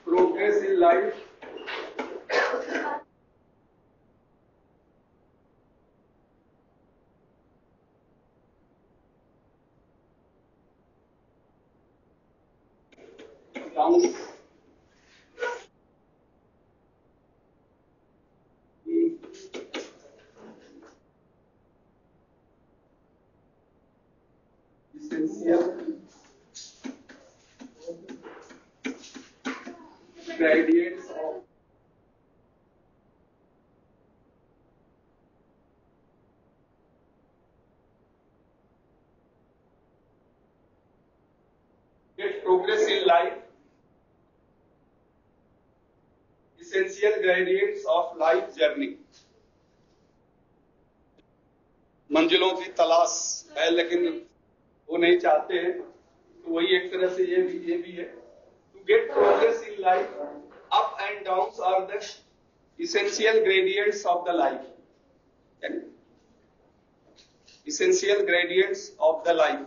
progress in life down essential gradients of get progress in life, essential gradients of life journey. मंजिलों की तलाश है लेकिन वो नहीं चाहते हैं, तो वही एक तरह से ये भी है. To get progress in life, up and downs are the essential gradients of the life. Essential gradients of the life.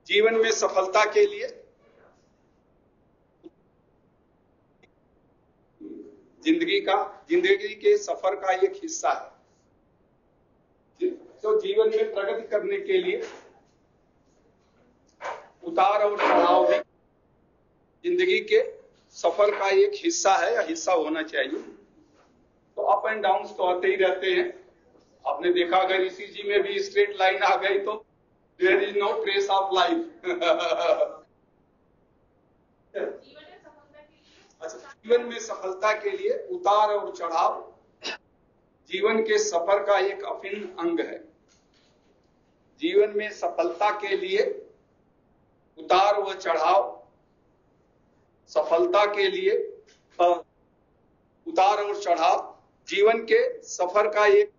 जीवन में सफलता के लिए जिंदगी के सफर का एक हिस्सा है. तो जीवन में प्रगति करने के लिए उतार और चढ़ाव भी जिंदगी के सफर का एक हिस्सा है या हिस्सा होना चाहिए. तो अप एंड डाउन तो आते ही रहते हैं. आपने देखा अगर ईसीजी में भी स्ट्रेट लाइन आ गई तो there is no trace of life. अच्छा, जीवन में सफलता के लिए उतार और चढ़ाव जीवन के सफर का एक अभिन्न अंग है. जीवन में सफलता के लिए उतार व चढ़ाव सफलता के लिए उतार और चढ़ाव जीवन के सफर का एक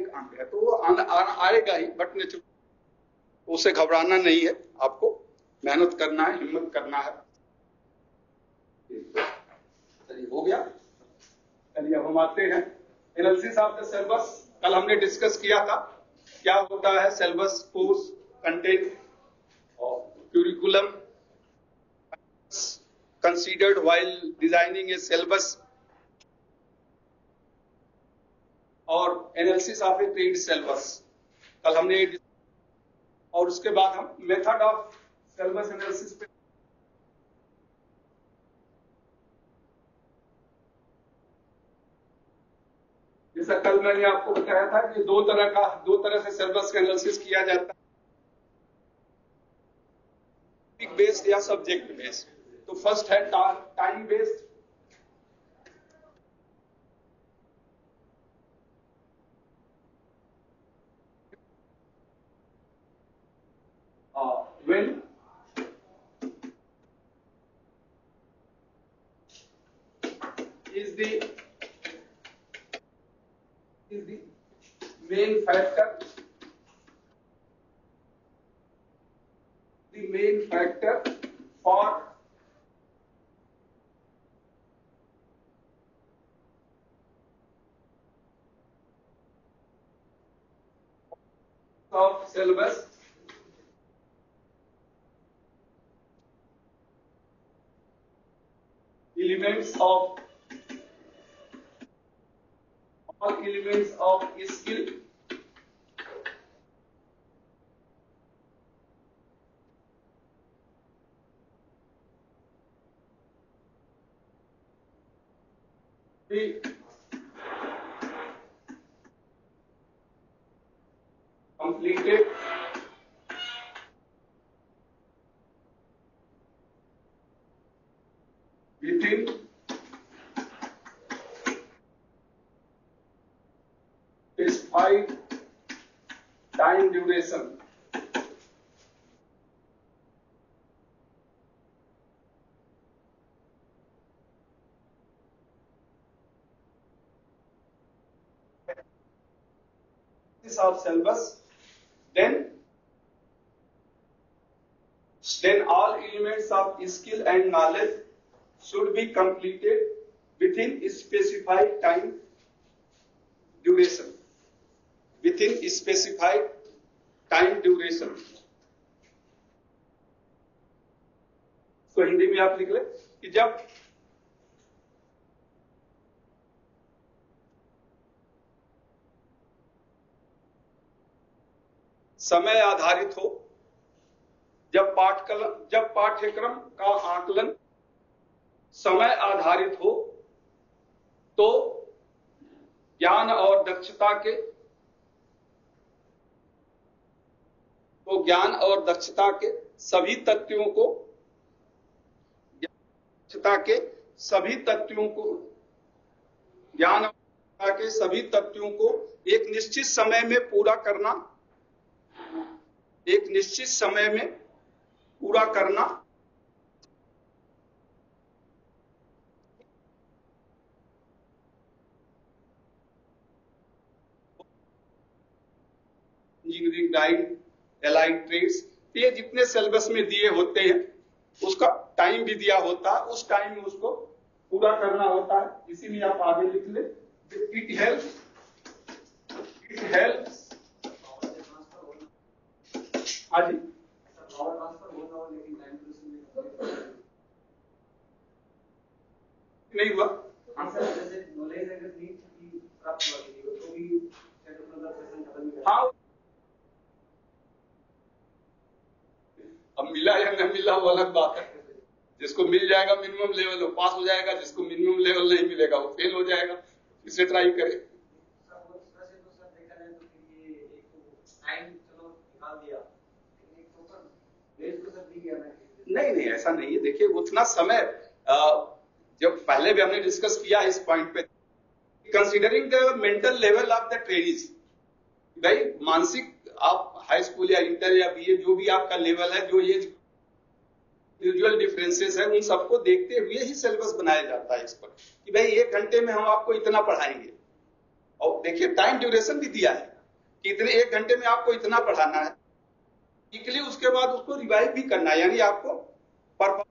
अंग है. तो वो आएगा ही, बट उसे घबराना नहीं है. आपको मेहनत करना है, हिम्मत करना है. चलिए हो गया. चलिए अब हम आते हैं एनालिसिस ऑफ द सिलेबस. कल हमने डिस्कस किया था क्या होता है सिलेबस, कोर्स, कंटेंट और curriculum considered while designing a syllabus और analysis of A paid syllabus. कल हमने और उसके बाद हम मेथड ऑफ सिलेबस एनालिसिस पे जैसा कल मैंने आपको बताया था कि दो तरह से सिलेबस का एनालिसिस किया जाता है, टॉपिक बेस्ड या सब्जेक्ट बेस्ड. तो फर्स्ट है time based. When is the main factor for of syllabus. All elements of skill be completed within specified time duration. This of syllabus, then all elements of skill and knowledge should be completed within specified time duration. Within specified time duration. तो हिंदी में आप लिख ले कि जब समय आधारित हो, जब पाठ्यक्रम का आकलन समय आधारित हो, तो ज्ञान और दक्षता के सभी तत्वों को एक निश्चित समय में पूरा करना इंजीनियरिंग गाइड, एलाइड ट्रेड्स, ये जितने सिलेबस में दिए होते हैं उसका टाइम भी दिया होता है, उस टाइम में उसको पूरा करना होता है। इसीलिए आप आगे लिख ले, इट हेल्प्स हाँ जी नहीं हुआ हाँ, अब मिला या न मिला वो अलग बात है। जिसको मिल जाएगा मिनिमम लेवल वो पास हो जाएगा, जिसको मिनिमम लेवल नहीं मिलेगा वो फेल हो जाएगा। इसे ट्राई करें। नहीं ऐसा नहीं है। देखिए उतना समय जब पहले भी हमने डिस्कस किया इस पॉइंट पे, considering the mental level of the trainees, भाई मानसिक आप हाई स्कूल या इंटर या बीए जो भी आपका लेवल है, जो ये इंडिविजुअल डिफरेंसेस है, उन सबको देखते हुए ही सिलेबस बनाया जाता है इस पर कि भाई 1 घंटे में हम आपको इतना पढ़ाएंगे। और देखिए टाइम ड्यूरेशन भी दिया है कि इतने 1 घंटे में आपको इतना पढ़ाना है, वीकली उसके बाद उसको रिवाइव भी करना है, यानी आपको परफॉर्मेंस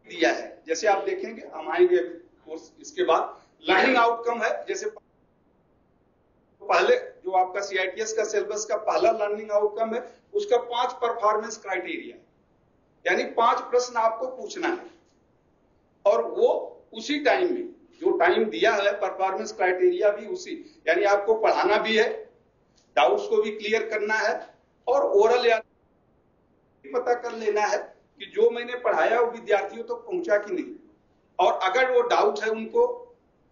दिया है। जैसे आप देखेंगे, हम आएंगे कोर्स इसके बाद, लर्निंग आउटकम है। जैसे पहले जो आपका सीआईटीएस का सिलेबस का पहला लर्निंग आउटकम है, उसका 5 परफॉर्मेंस क्राइटेरिया, यानी 5 प्रश्न आपको पूछना है, और वो उसी टाइम में जो टाइम दिया है, परफॉर्मेंस क्राइटेरिया भी उसी, यानी आपको पढ़ाना भी है, डाउट्स को भी क्लियर करना है, और ओरल या पता कर लेना है कि जो मैंने पढ़ाया वो विद्यार्थियों तक तो पहुंचा कि नहीं, और अगर वो डाउट है, उनको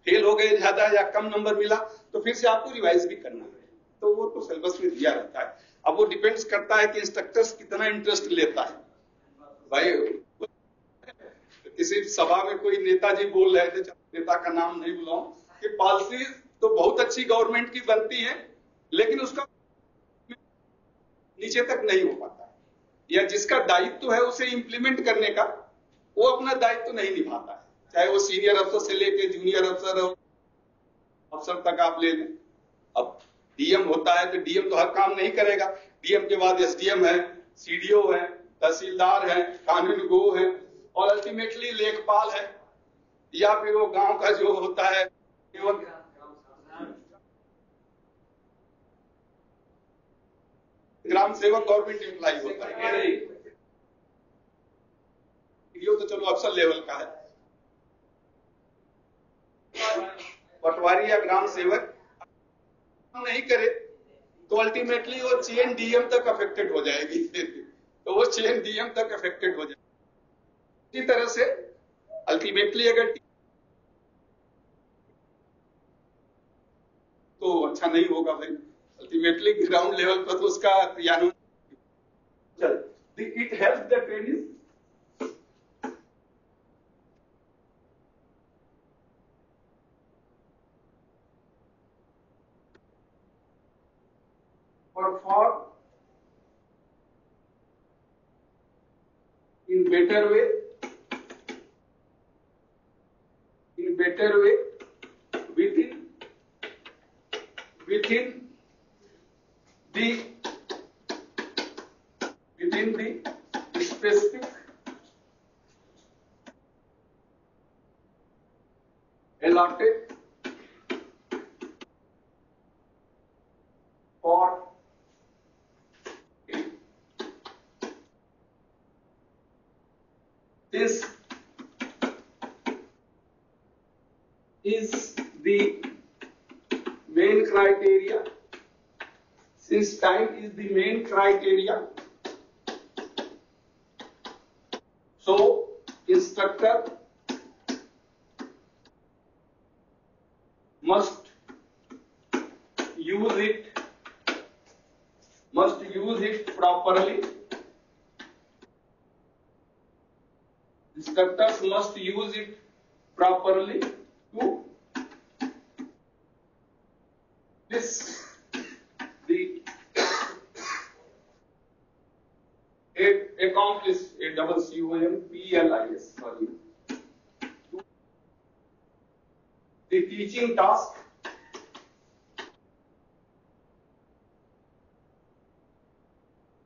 फेल हो गए ज्यादा या कम नंबर मिला, तो फिर से आपको रिवाइज भी करना है। तो वो तो सिलेबस में दिया रहता है। अब वो डिपेंड्स करता है कि इंस्ट्रक्टर्स कितना इंटरेस्ट लेता है। भाई किसी सभा में कोई नेताजी बोल रहे थे, नेता का नाम नहीं बुलाऊं, कि पॉलिसी तो बहुत अच्छी गवर्नमेंट की बनती है, लेकिन उसका नीचे तक नहीं हो पाता, या जिसका दायित्व है उसे इंप्लीमेंट करने का, वो अपना दायित्व नहीं निभाता है, चाहे वो सीनियर अफसर से लेके जूनियर अफसर तक आप ले लें। अब डीएम होता है तो डीएम तो हर काम नहीं करेगा, डीएम के बाद एसडीएम है, सीडीओ है, तहसीलदार है, कानून गो है, और अल्टीमेटली लेखपाल है, या फिर वो गांव का जो होता है ग्राम सेवक गवर्नमेंट एम्प्लॉय होता है। ये तो चलो अफसर लेवल का है। पटवारी या ग्राम सेवक नहीं करे तो अल्टीमेटली वो चेन डीएम तक अफेक्टेड हो जाएगी, तो वो चेन डीएम तक अफेक्टेड हो जाएगी। इसी तरह से अल्टीमेटली अगर तो अच्छा नहीं होगा भाई, अल्टीमेटली ग्राउंड लेवल पर तो उसका क्रियान्वयन। It helps the training perform in better way within the specific allotted for This is the main criteria. Since time is the main criteria, so instructor must use it properly. Instructors must use it properly to this the accomplish ACCOMPLIS, sorry, the teaching task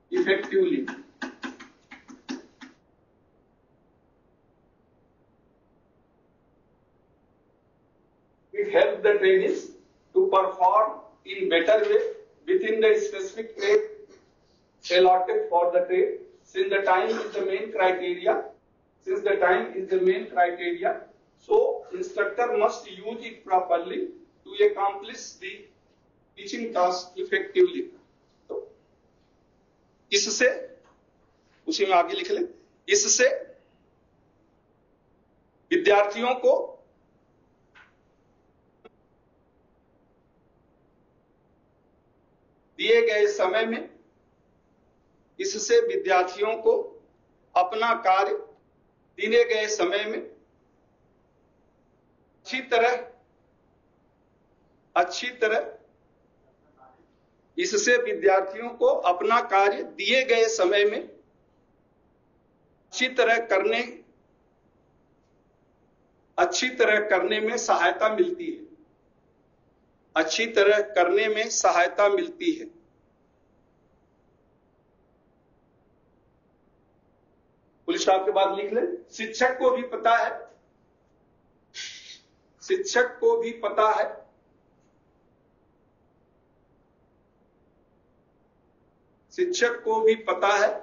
effectively. It helps the trainees to perform in better way within the specific trade allotted for the trade. Since the time is the main criteria, so instructor must use it properly to accomplish the teaching task effectively. तो इससे उसी में आगे लिख लें, इससे विद्यार्थियों को दिए गए समय में, इससे विद्यार्थियों को अपना कार्य दिए गए समय में अच्छी तरह इससे विद्यार्थियों को अपना कार्य दिए गए समय में अच्छी तरह करने में सहायता मिलती है। अच्छी तरह करने में सहायता मिलती है। पुलिस स्टाफ के बाद लिख लें, शिक्षक को भी पता है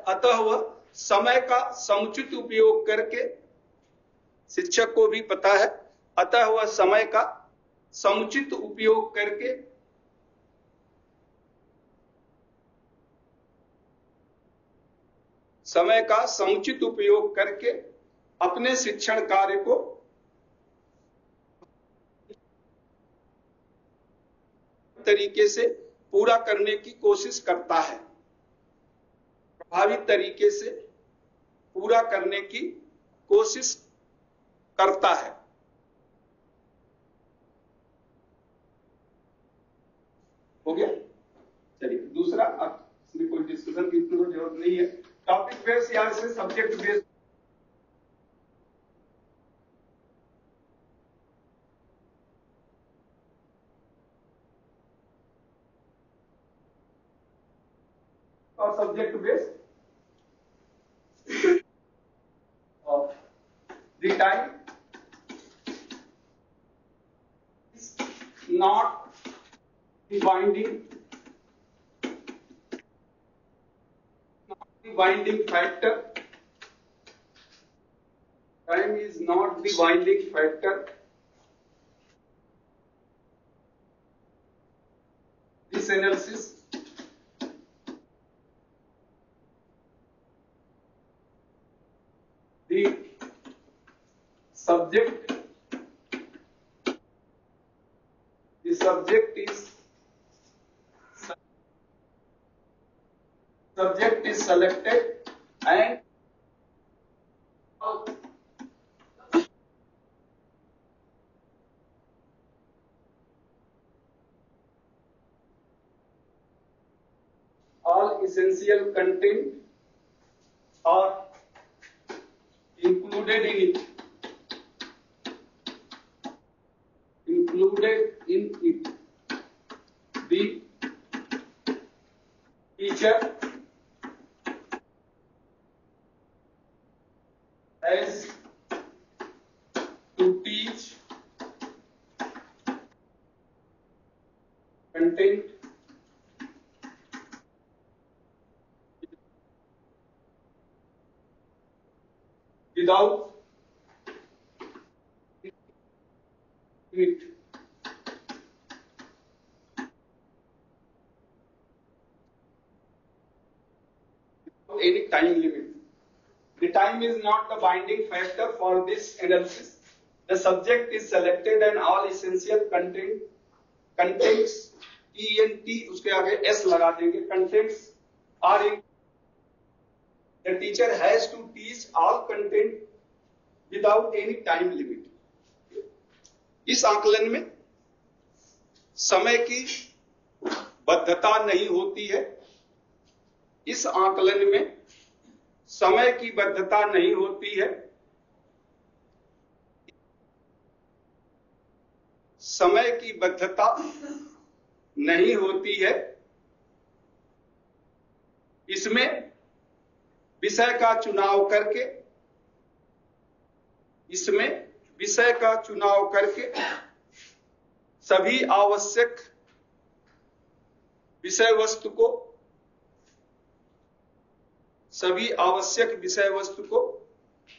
अतः वह समय का समुचित उपयोग करके अपने शिक्षण कार्य को तरीके से पूरा करने की कोशिश करता है, प्रभावी तरीके से पूरा करने की कोशिश करता है। हो गया? चलिए दूसरा, अब इसमें कोई डिस्कशन की जरूरत नहीं है। टॉपिक बेस्ड या से सब्जेक्ट बेस्ड और subject based the time is not the binding factor. Time is not the binding factor. This analysis the subject is selected and all essential content are included in it. The teacher has to teach content without limit. Any time limit. The time is not the binding factor for this analysis. The subject is selected and all essential contents TNT उसके आगे S लगा देंगे. Contents are in. The teacher has to teach all content without any time limit. इस आकलन में समय की बद्धता नहीं होती है. इस आकलन में समय की बद्धता नहीं होती है. समय की बद्धता नहीं होती है. इसमें विषय का चुनाव करके सभी आवश्यक विषय वस्तु को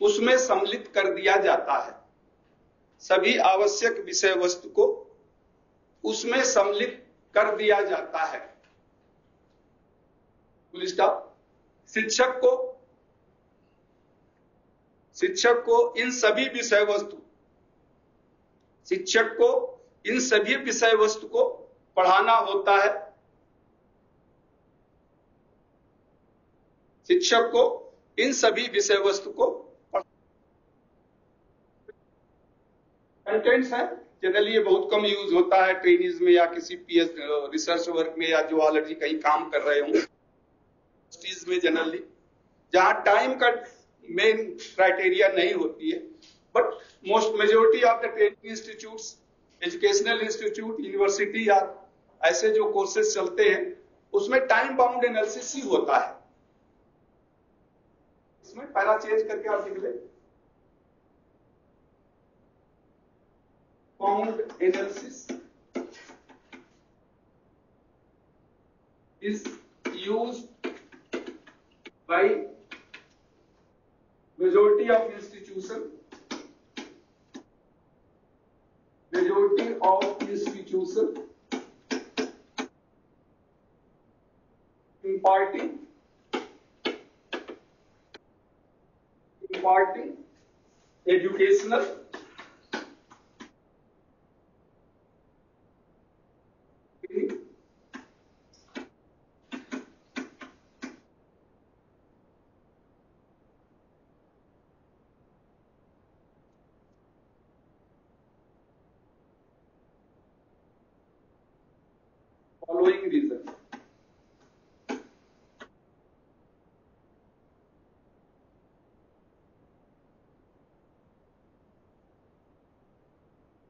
उसमें सम्मिलित कर दिया जाता है. सभी आवश्यक विषय वस्तु को उसमें सम्मिलित कर दिया जाता है. Full stop. शिक्षक को इन सभी विषय वस्तु को पढ़ाना होता है. शिक्षक को इन सभी विषय वस्तु को कंटेंट्स है. जनरली ये बहुत कम यूज होता है ट्रेनिंग्स में या किसी रिसर्च वर्क में या जो ऑलरेडी कहीं काम कर रहे हों. में जनरली जहां टाइम का मेन क्राइटेरिया नहीं होती है, but most majority of the training institutes, educational institute, university या ऐसे जो कोर्सेज चलते हैं उसमें टाइम बाउंड एनालिसिस ही होता है. इसमें पैरा चेंज करके आप लिख ले. Bound analysis is used by majority of institution imparting educational following reason.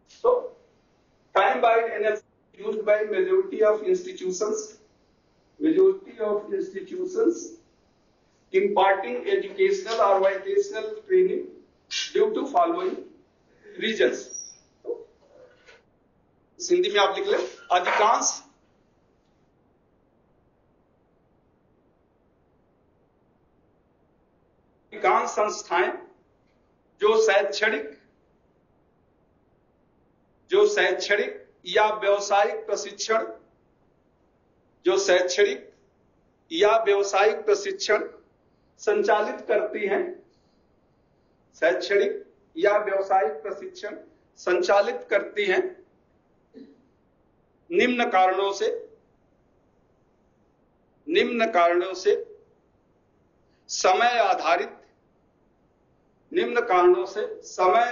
So, time-bound analysis used by majority of institutions imparting educational or vocational training due to following reasons. Hindi में आप लिख लें. अधिकांश संस्थाएं जो शैक्षणिक या व्यावसायिक प्रशिक्षण संचालित करती हैं. शैक्षणिक या व्यावसायिक प्रशिक्षण संचालित करती हैं. निम्न कारणों से समय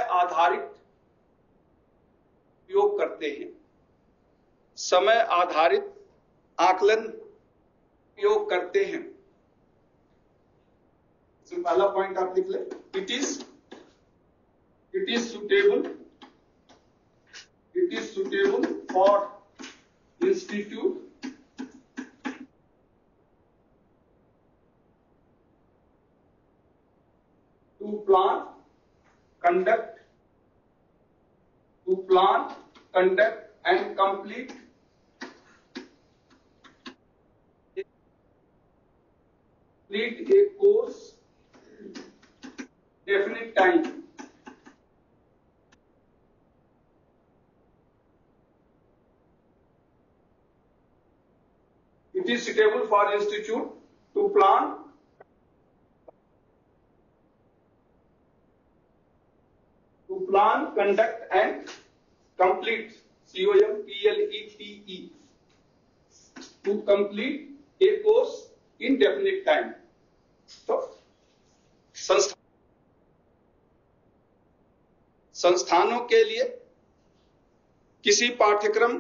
आधारित उपयोग करते हैं. समय आधारित आकलन उपयोग करते हैं. इसमें पहला पॉइंट आप लिख लें. It is suitable for institute to plan, conduct and complete a course definite time. It is suitable for institute to plan, conduct and complete COMPLETE to complete a course in definite time. तो संस्थानों के लिए किसी पाठ्यक्रम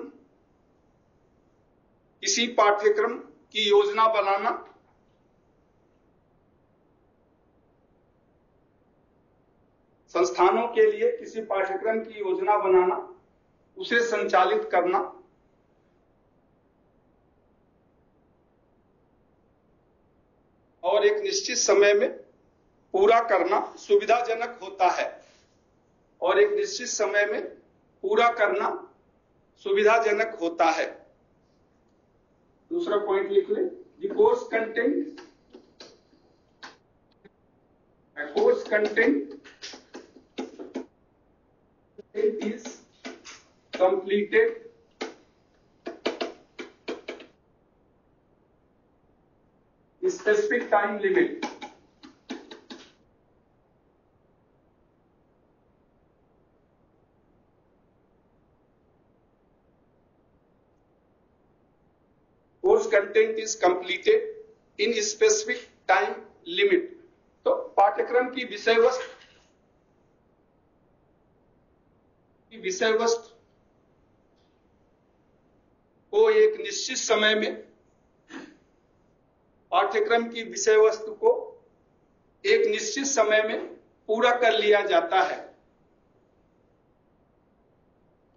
की योजना बनाना, संस्थानों के लिए किसी पाठ्यक्रम की योजना बनाना, उसे संचालित करना और एक निश्चित समय में पूरा करना सुविधाजनक होता है, और एक निश्चित समय में पूरा करना सुविधाजनक होता है। दूसरा पॉइंट लिख ले, the course content is completed specific time limit. Course content is completed in specific time limit. तो पाठ्यक्रम की विषय वस्तु को एक निश्चित समय में, पाठ्यक्रम की विषय वस्तु को एक निश्चित समय में पूरा कर लिया जाता है,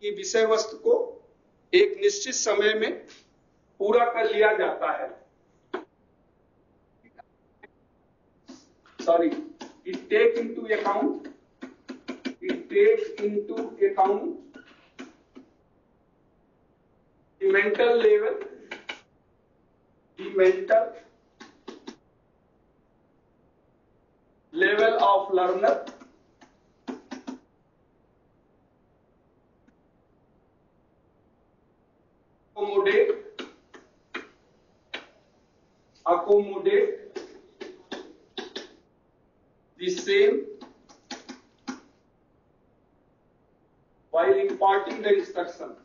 कि विषय वस्तु को एक निश्चित समय में पूरा कर लिया जाता है। Sorry, it take into account the mental level of learner, accommodate the same while imparting the instruction.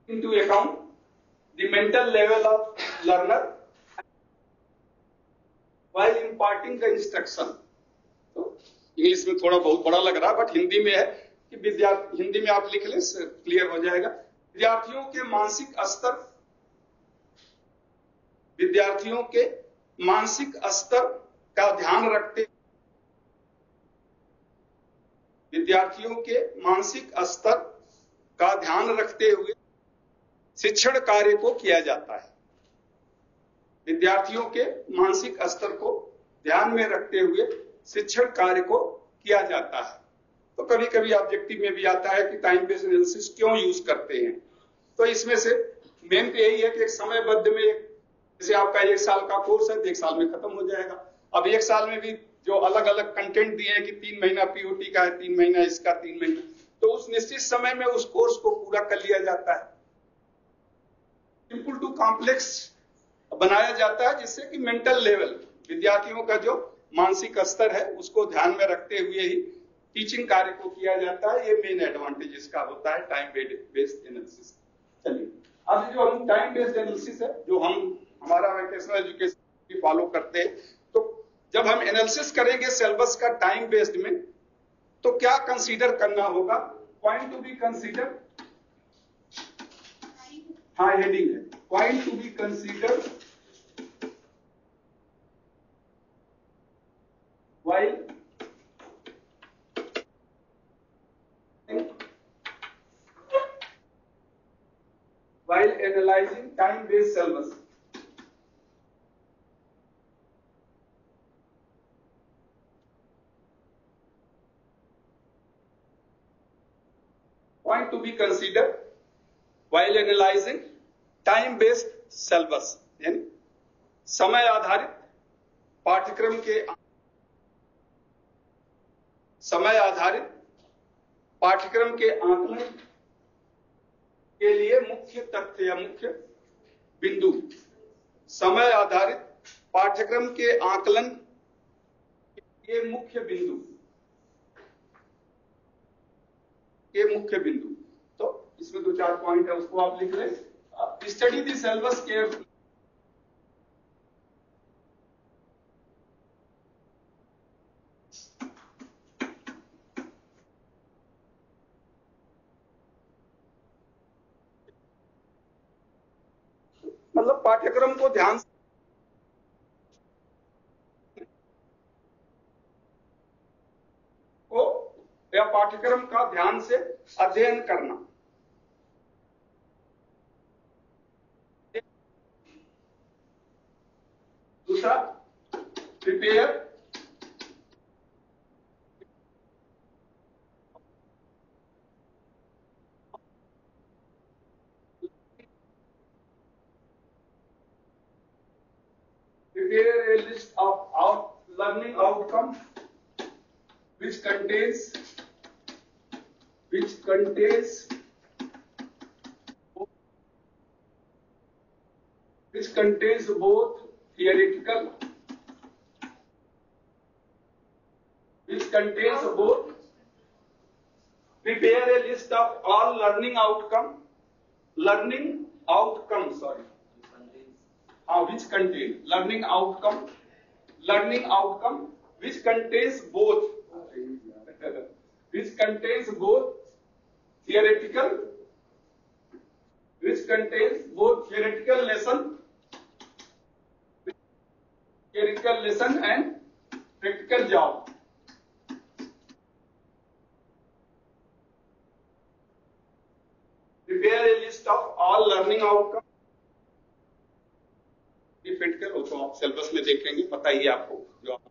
Into account the mental level of learner while imparting the instruction. तो इंग्लिश में थोड़ा बहुत बड़ा लग रहा है, बट हिंदी में है कि हिंदी में आप लिख लें, क्लियर हो जाएगा। विद्यार्थियों के मानसिक स्तर का ध्यान रखते हुए शिक्षण कार्य को किया जाता है। विद्यार्थियों के मानसिक स्तर को ध्यान में रखते हुए शिक्षण कार्य को किया जाता है। तो कभी कभी ऑब्जेक्टिव में भी आता है कि टाइम बेस्ड एनालिसिस क्यों यूज करते हैं। तो इसमें से मेन तो यही है कि एक समयबद्ध में, जैसे आपका 1 साल का कोर्स है तो 1 साल में खत्म हो जाएगा। अब 1 साल में भी जो अलग अलग कंटेंट दिए हैं कि 3 महीना पीओटी का है, 3 महीना इसका, 3 महीना, तो उस निश्चित समय में उस कोर्स को पूरा कर लिया जाता है। सिंपल टू कॉम्प्लेक्स बनाया जाता है, जिससे कि मेंटल लेवल, विद्यार्थियों का जो मानसिक स्तर है उसको ध्यान में रखते हुए ही टीचिंग कार्य को किया जाता है। ये मेन एडवांटेज इसका होता है टाइम बेस्ड एनालिसिस। चलिए, अब जो हम टाइम बेस्ड एनालिसिस है, जो हमारा वोकेशनल एजुकेशन फॉलो करते हैं, तो जब हम एनालिसिस करेंगे सिलेबस का टाइम बेस्ड में, तो क्या कंसीडर करना होगा? पॉइंट टू बी कंसीडर, हाँ हेडिंग है, point to be consider while analyzing time-based syllabus. Point to be considered while analyzing time-based syllabus, यानी समय आधारित पाठ्यक्रम के आकलन के लिए मुख्य तथ्य या मुख्य बिंदु। समय आधारित पाठ्यक्रम के आकलन के मुख्य बिंदु। तो इसमें 2-4 पॉइंट है, उसको आप लिख लें। Study the syllabus carefully. मतलब पाठ्यक्रम को ध्यान से या पाठ्यक्रम का ध्यान से अध्ययन करना। दूसरा, prepare a list of learning outcome which contains both theoretical prepare a list of all learning outcome which contain learning outcome which contains both theoretical lesson and practical job. Prepare a list of all learning outcome. Practical हो तो आप syllabus में देखेंगे, पता ही आपको जो आप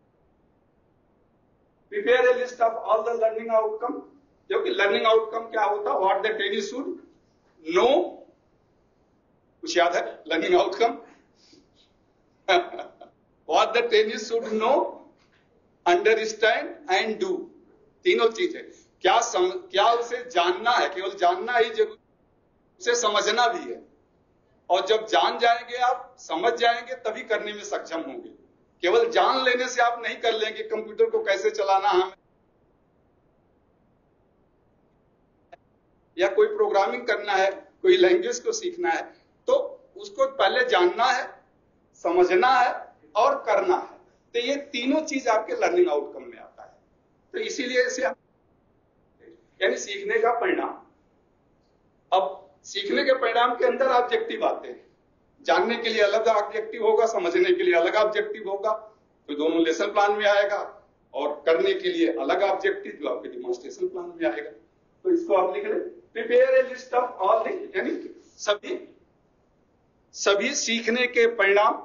prepare a list of all the learning outcome. जो कि लर्निंग आउटकम क्या होता है, what the trainee should know. कुछ याद है learning outcome? What the trainee should know, understand and do. तीनों चीजें। क्या उसे जानना है, केवल जानना ही जरूरी, उसे समझना भी है। और जब जान जाएंगे आप, समझ जाएंगे, तभी करने में सक्षम होंगे। केवल जान लेने से आप नहीं कर लेंगे। कंप्यूटर को कैसे चलाना है, या कोई प्रोग्रामिंग करना है, कोई लैंग्वेज को सीखना है, तो उसको पहले जानना है, समझना है और करना है। तो ये तीनों चीज आपके लर्निंग आउटकम में आता है। तो इसीलिए इसे यानी सीखने का परिणाम। अब सीखने के परिणाम के अंदर ऑब्जेक्टिव आते हैं। जानने के लिए अलग ऑब्जेक्टिव होगा, समझने के लिए अलग ऑब्जेक्टिव होगा, तो दोनों लेसन प्लान में आएगा। और करने के लिए अलग ऑब्जेक्टिव जो आपके डिमॉन्स्ट्रेशन प्लान में आएगा। तो इसको आप लिख लें, prepare a list of all the, यानी सभी सीखने के परिणाम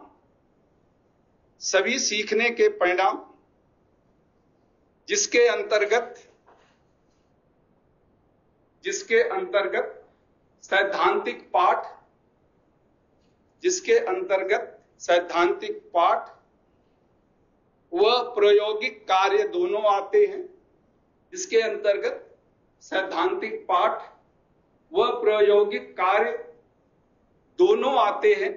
जिसके अंतर्गत सैद्धांतिक पाठ व प्रायोगिक कार्य दोनों आते हैं। जिसके अंतर्गत सैद्धांतिक पाठ व प्रायोगिक कार्य दोनों आते हैं,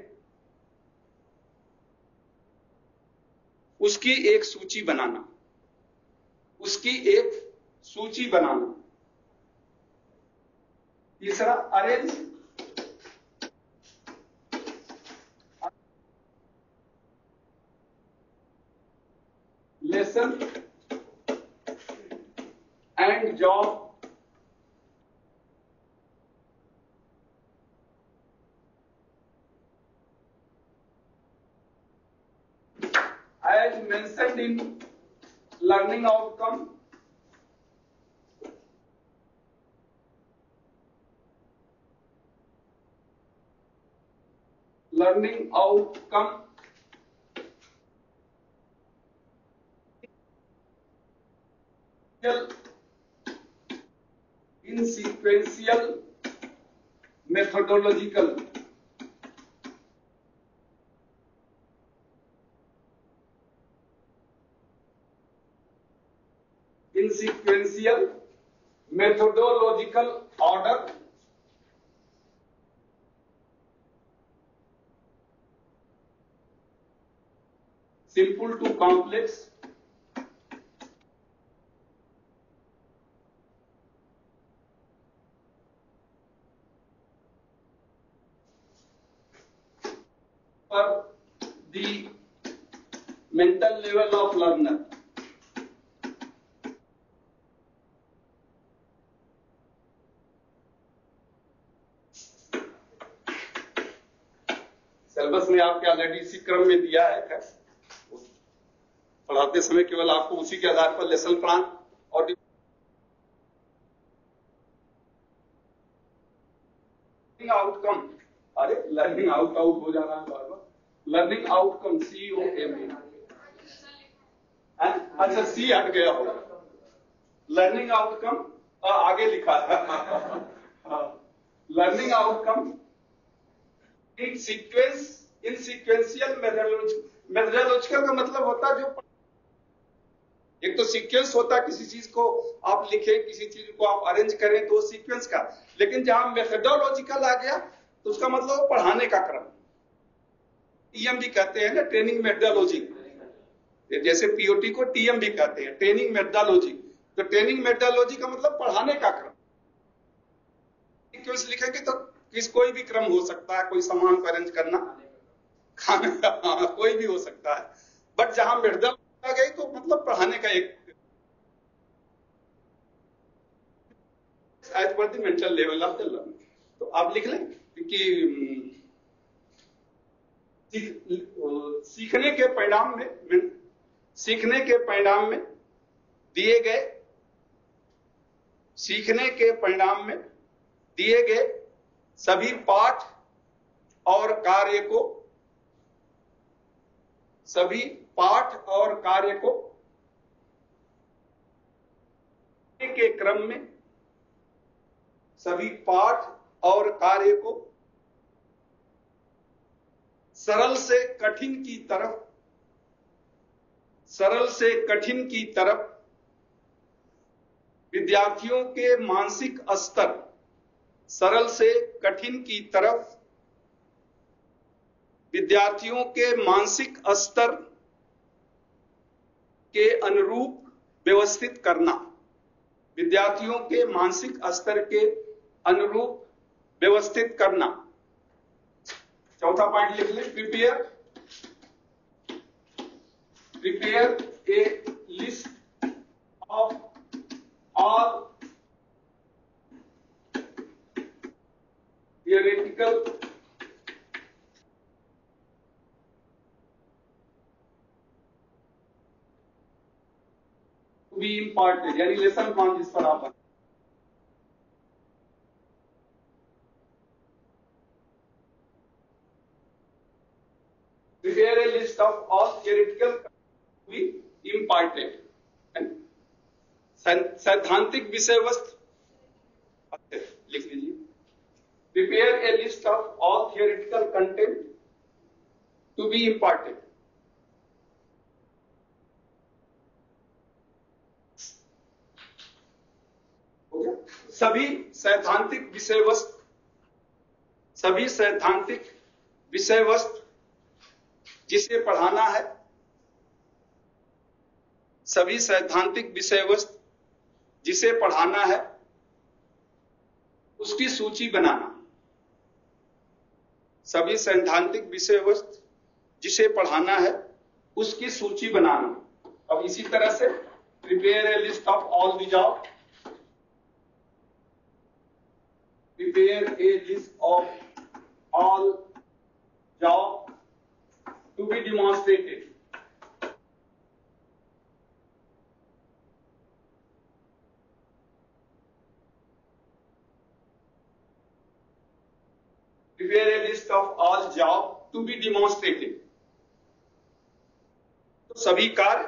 उसकी एक सूची बनाना। तीसरा, arrange lesson and job as mentioned in learning outcome in in sequential methodological order simple to complex for the mental level of learner. Syllabus में आपके ऑलरेडी इसी क्रम में दिया है, पढ़ाते समय केवल आपको उसी के आधार पर लेसन प्लान और आउटकम, अरे लर्निंग आउट हो जा रहा है बार बार, लर्निंग आउटकम COM, अच्छा सी हट गया हो, लर्निंग आउटकम आगे लिखा है learning outcome in sequential methodological का मतलब होता है जो एक तो सीक्वेंस होता है, किसी चीज को आप लिखें, किसी चीज को आप अरेंज करें तो सीक्वेंस का, लेकिन जहां मेथोडोलॉजिकल आ गया तो उसका मतलब पढ़ाने का क्रम, TM भी कहते हैं ना, ट्रेनिंग मेथोडोलॉजी, जैसे POT को TM भी कहते हैं, ट्रेनिंग मेथोडोलॉजी। तो ट्रेनिंग मेथोडोलॉजी का मतलब पढ़ाने का क्रम। सीक्वेंस लिखेंगे तो कोई भी क्रम हो सकता है, कोई सामान को अरेंज करना, खाने का कोई भी हो सकता है, बट जहां मेथोडोलॉजी आ गई तो मतलब पढ़ाने का एक एज पर the mental level of the learner. तो आप लिख लें कि सीखने के परिणाम में दिए गए सभी पाठ और कार्य को के क्रम में सभी पाठ और कार्य को सरल से कठिन की तरफ विद्यार्थियों के मानसिक स्तर, सरल से कठिन की तरफ विद्यार्थियों के मानसिक स्तर के अनुरूप व्यवस्थित करना, विद्यार्थियों के मानसिक स्तर के अनुरूप व्यवस्थित करना। चौथा पॉइंट लिख लें, prepare a list of all theoretical to be imparted, यानी लेसन प्लान जिस पर आप prepare a list of all theoretical to be imparted, सैद्धांतिक विषय वस्तु लिख लीजिए, prepare a list of all theoretical content to be imparted। हो गया? सभी सैद्धांतिक विषय वस्तु जिसे पढ़ाना है, सभी सैद्धांतिक विषय वस्तु जिसे पढ़ाना है उसकी सूची बनाना, सभी सैद्धांतिक विषय वस्तु जिसे पढ़ाना है उसकी सूची बनाना। अब इसी तरह से prepare a list of all the job, prepare a list of all job to be demonstrated, prepare a list of all job to be demonstrated। तो सभी कार्य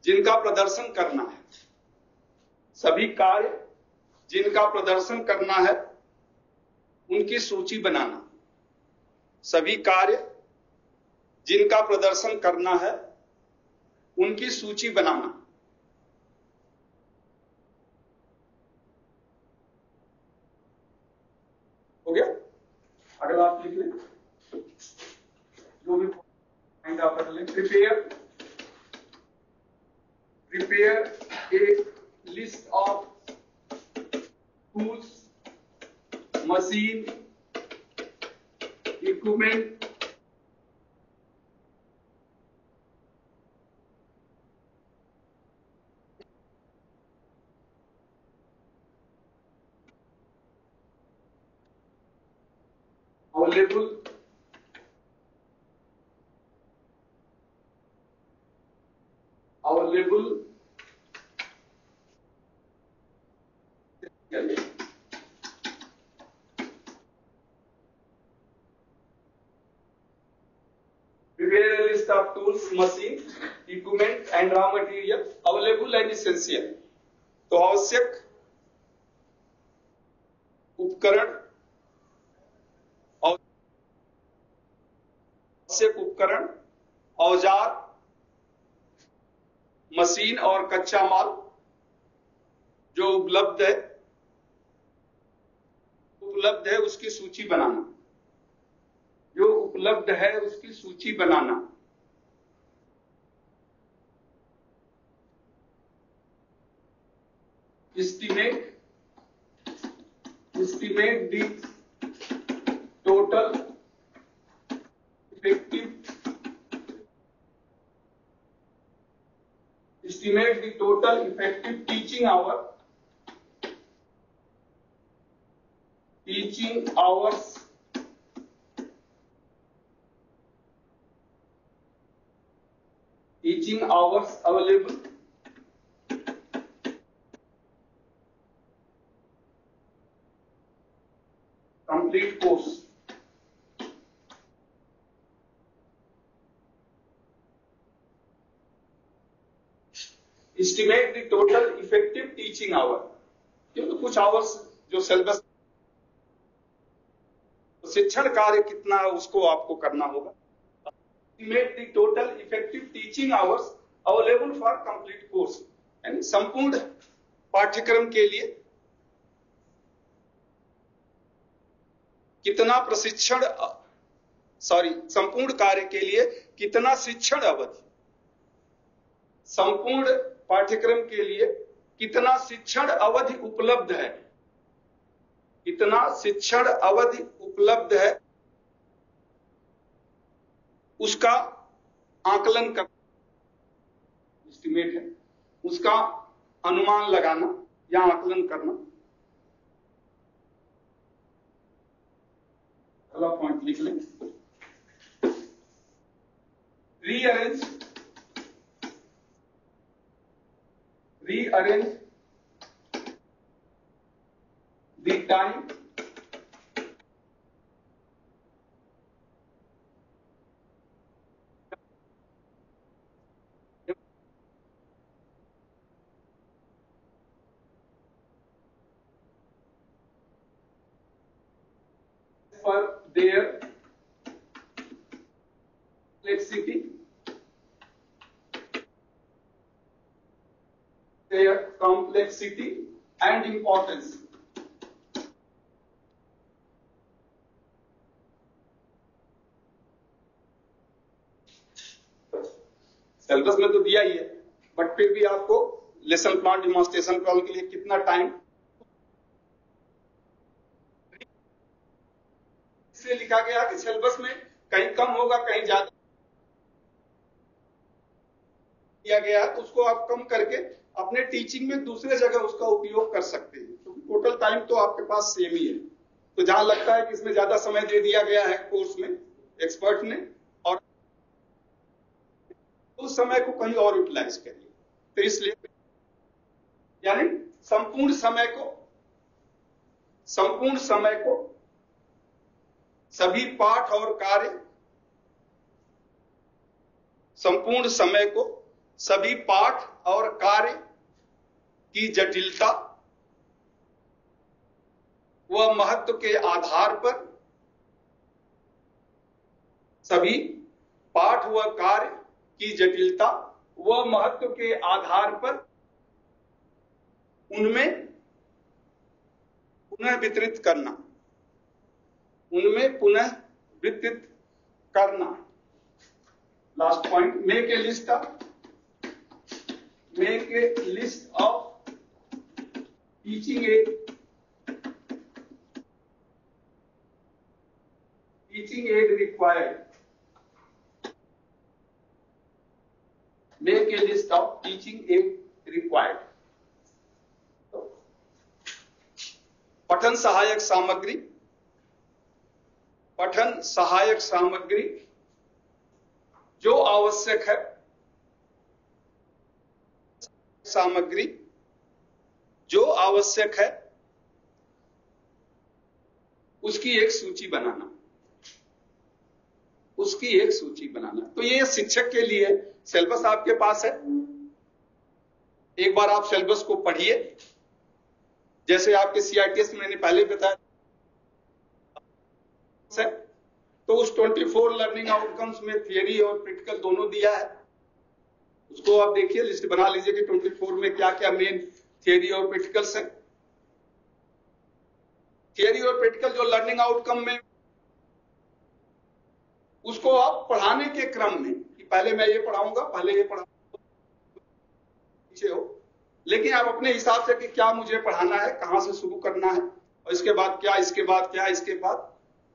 जिनका प्रदर्शन करना है, सभी कार्य जिनका प्रदर्शन करना है उनकी सूची बनाना। सभी कार्य जिनका प्रदर्शन करना है उनकी सूची बनाना। हो गया? अगला आप लिख लें, जो भी पॉइंट आप रख लें। Prepare a list of tools, machine, equipment, available prepare a list of tools, machine, equipment and raw material available and essential। तो आवश्यक उपकरण, औजार, मशीन और कच्चा माल जो उपलब्ध है उसकी सूची बनाना। जो उपलब्ध है उसकी सूची बनाना। Estimate the total effective teaching hours available complete course। Estimate the total effective teaching hour, क्योंकि कुछ आवर्स जो सिलेबस शिक्षण कार्य कितना है उसको आपको करना होगा। Estimate the total effective teaching hours available for complete course, यानी संपूर्ण पाठ्यक्रम के लिए कितना प्रशिक्षण, संपूर्ण कार्य के लिए कितना शिक्षण अवधि, संपूर्ण पाठ्यक्रम के लिए कितना शिक्षण अवधि उपलब्ध है, कितना शिक्षण अवधि उपलब्ध है उसका आकलन करना, एस्टिमेट है, उसका अनुमान लगाना या आकलन करना। अगला पॉइंट लिख लें, rearrange the time for their complexity and importance। Syllabus में तो दिया ही है, बट फिर भी आपको लेसन प्लान, डिमॉन्स्ट्रेशन प्लान के लिए कितना टाइम से लिखा गया कि सिलेबस में कहीं कम होगा कहीं ज्यादा दिया गया, तो उसको आप कम करके अपने टीचिंग में दूसरे जगह उसका उपयोग कर सकते हैं, क्योंकि टोटल टाइम तो आपके पास सेम ही है। तो जहां लगता है कि इसमें ज्यादा समय दे दिया गया है कोर्स में एक्सपर्ट ने, और उस समय को कहीं और यूटिलाइज करिए। तो इसलिए यानी संपूर्ण समय को सभी पाठ और कार्य, संपूर्ण समय को सभी पाठ और कार्य की जटिलता वह महत्व के आधार पर सभी पाठ व कार्य की जटिलता व महत्व के आधार पर उनमें पुनः वितरित करना, उनमें पुनः वितरित करना। Last point, make a list of teaching add required, make a list of teaching add required. पठन सहायक सामग्री, पठन सहायक सामग्री जो आवश्यक है, सामग्री जो आवश्यक है उसकी एक सूची बनाना, उसकी एक सूची बनाना। तो ये शिक्षक के लिए सिलेबस आपके पास है, एक बार आप सिलेबस को पढ़िए। जैसे आपके सीआईटीएस में मैंने पहले बताया, तो उस 24 लर्निंग आउटकम्स में थियरी और प्रैक्टिकल दोनों दिया है, उसको आप देखिए, लिस्ट बना लीजिए कि 24 में क्या क्या मेन थियरी और प्रैक्टिकल्स हैं। थियरी और प्रैक्टिकल जो लर्निंग आउटकम में, उसको आप पढ़ाने के क्रम में कि पहले मैं ये पढ़ाऊंगा, पहले ये पढ़ाऊंगा, पीछे हो, लेकिन आप अपने हिसाब से कि क्या मुझे पढ़ाना है, कहां से शुरू करना है, और इसके बाद क्या, इसके बाद क्या, इसके बाद,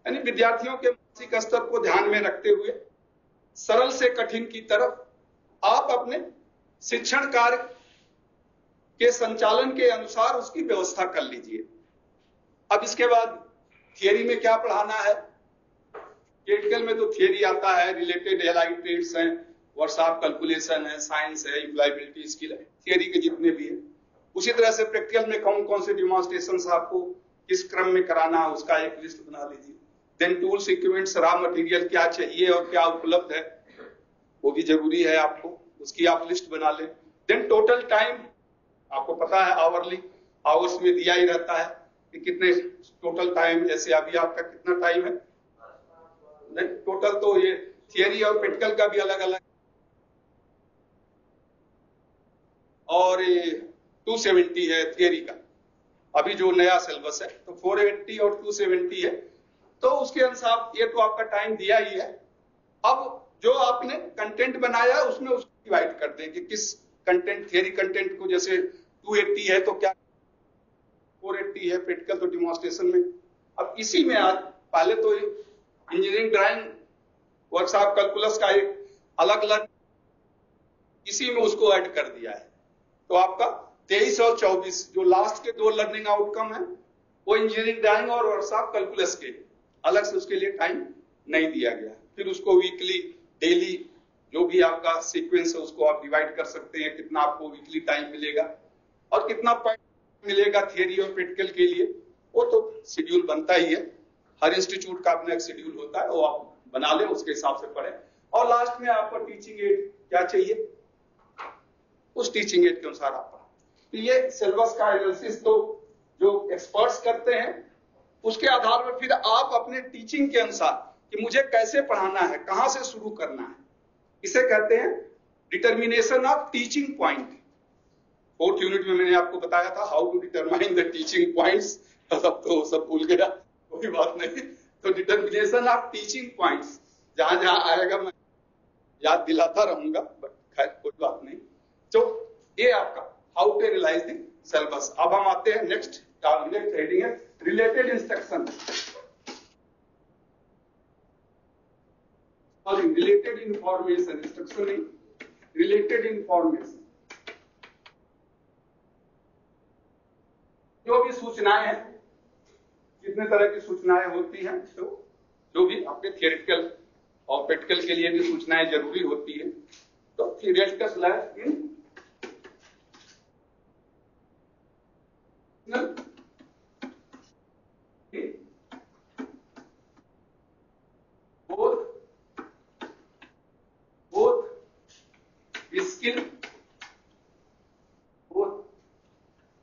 यानी विद्यार्थियों के मानसिक स्तर को ध्यान में रखते हुए सरल से कठिन की तरफ आप अपने शिक्षण कार्य के संचालन के अनुसार उसकी व्यवस्था कर लीजिए। अब इसके बाद थियरी में क्या पढ़ाना है, प्रैक्टिकल में तो थियरी आता है, रिलेटेड एलाइड ट्रेड्स हैं, वर्कशॉप कैलकुलेशन है, साइंस है, एम्प्लॉयबिलिटी स्किल है, थियरी के जितने भी है। उसी तरह से प्रैक्टिकल में कौन कौन से डिमॉन्स्ट्रेशन आपको किस क्रम में कराना है उसका एक लिस्ट बना लीजिए। Then tools, equipments, raw material क्या चाहिए और क्या उपलब्ध है वो भी जरूरी है आपको, उसकी आप लिस्ट बना लें। देन टोटल टाइम, आपको पता है आवरली आवर्स में दिया ही रहता है कि कितने टोटल टाइम, जैसे अभी आपका कितना टाइम है, टोटल तो ये थियरी और प्रैक्टिकल का भी अलग अलग, और ये 270 है थियरी का, अभी जो नया सिलेबस है तो 480 और 270 है, तो उसके अनुसार ये तो आपका टाइम दिया ही है। अब जो आपने कंटेंट बनाया है उसमें उसको डिवाइड कर दें कि किस कंटेंट, थियरी कंटेंट को जैसे 280 है तो क्या 480 है, प्रैक्टिकल तो डिमॉन्स्ट्रेशन में। अब इसी में आज पहले तो इंजीनियरिंग ड्राइंग, वर्कशॉप कैलकुलस का एक अलग अलग, इसी में उसको ऐड कर दिया है। तो आपका 23 और 24 जो लास्ट के 2 लर्निंग आउटकम है वो इंजीनियरिंग ड्राइंग और वर्कशॉप कैलकुलस के, अलग से उसके लिए टाइम नहीं दिया गया। फिर उसको वीकली, डेली जो भी आपका सीक्वेंस है उसको आप डिवाइड कर सकते हैं, कितना आपको वीकली टाइम मिलेगा और कितना पॉइंट मिलेगा थियरी और प्रैक्टिकल के लिए, वो तो शेड्यूल बनता ही है, हर इंस्टीट्यूट का अपना एक शेड्यूल होता है, वो आप बना लें, उसके हिसाब से पढ़ें। और लास्ट में आपको टीचिंग एड क्या चाहिए, उस टीचिंग एड के अनुसार आप पढ़ें। तो ये सिलेबस का एनालिसिस तो जो एक्सपर्ट्स करते हैं, उसके आधार पर फिर आप अपने टीचिंग के अनुसार कि मुझे कैसे पढ़ाना है, कहां से शुरू करना है, इसे कहते हैं determination of teaching point. 4th unit में मैंने आपको बताया था how to determine the teaching points, तो सब भूल गया, कोई बात नहीं। तो डिटर्मिनेशन ऑफ टीचिंग पॉइंट्स जहां जहां आएगा मैं याद दिलाता रहूंगा, बट खैर कोई बात नहीं। तो ये आपका how to realise the syllabus. अब हम आते हैं नेक्स्ट हेडिंग है related instruction, related information, instruction नहीं, रिलेटेड इंफॉर्मेशन। जो भी सूचनाएं हैं, कितने तरह की सूचनाएं होती हैं, तो जो भी आपके थियोरेटिकल और प्रैक्टिकल के लिए भी सूचनाएं जरूरी होती है। तो theoretical in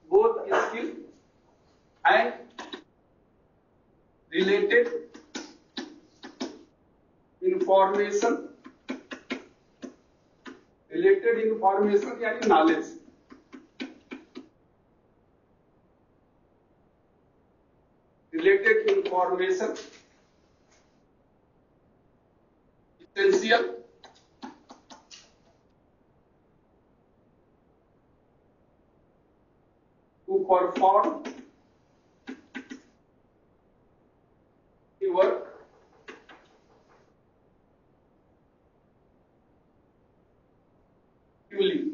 both skill and information, related information यानी knowledge, related information essential to perform the work effectively.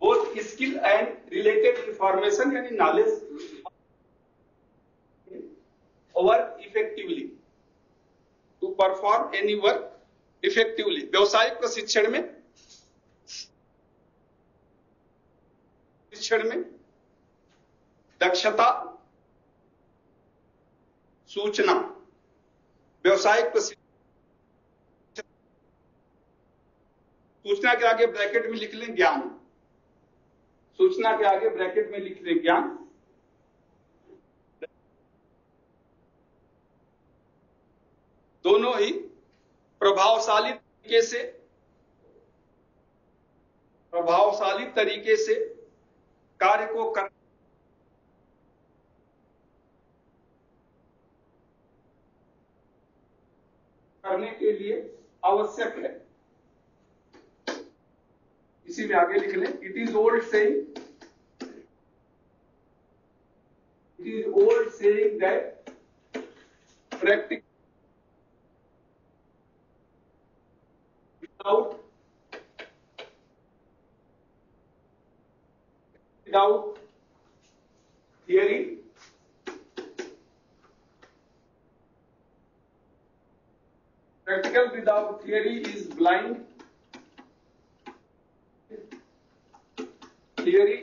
Both skill and related information यानी knowledge work effectively, to perform any work effectively. व्यवसायिक प्रशिक्षण में दक्षता, सूचना, व्यवसायिक प्रशिक्षण, सूचना के आगे ब्रैकेट में लिख लें ज्ञान, सूचना के आगे ब्रैकेट में लिख लें ज्ञान, दोनों ही प्रभावशाली तरीके से कार्य को करने के लिए आवश्यक है। इसी में आगे लिख लें, it is old saying that practice without theory practical without theory is blind, theory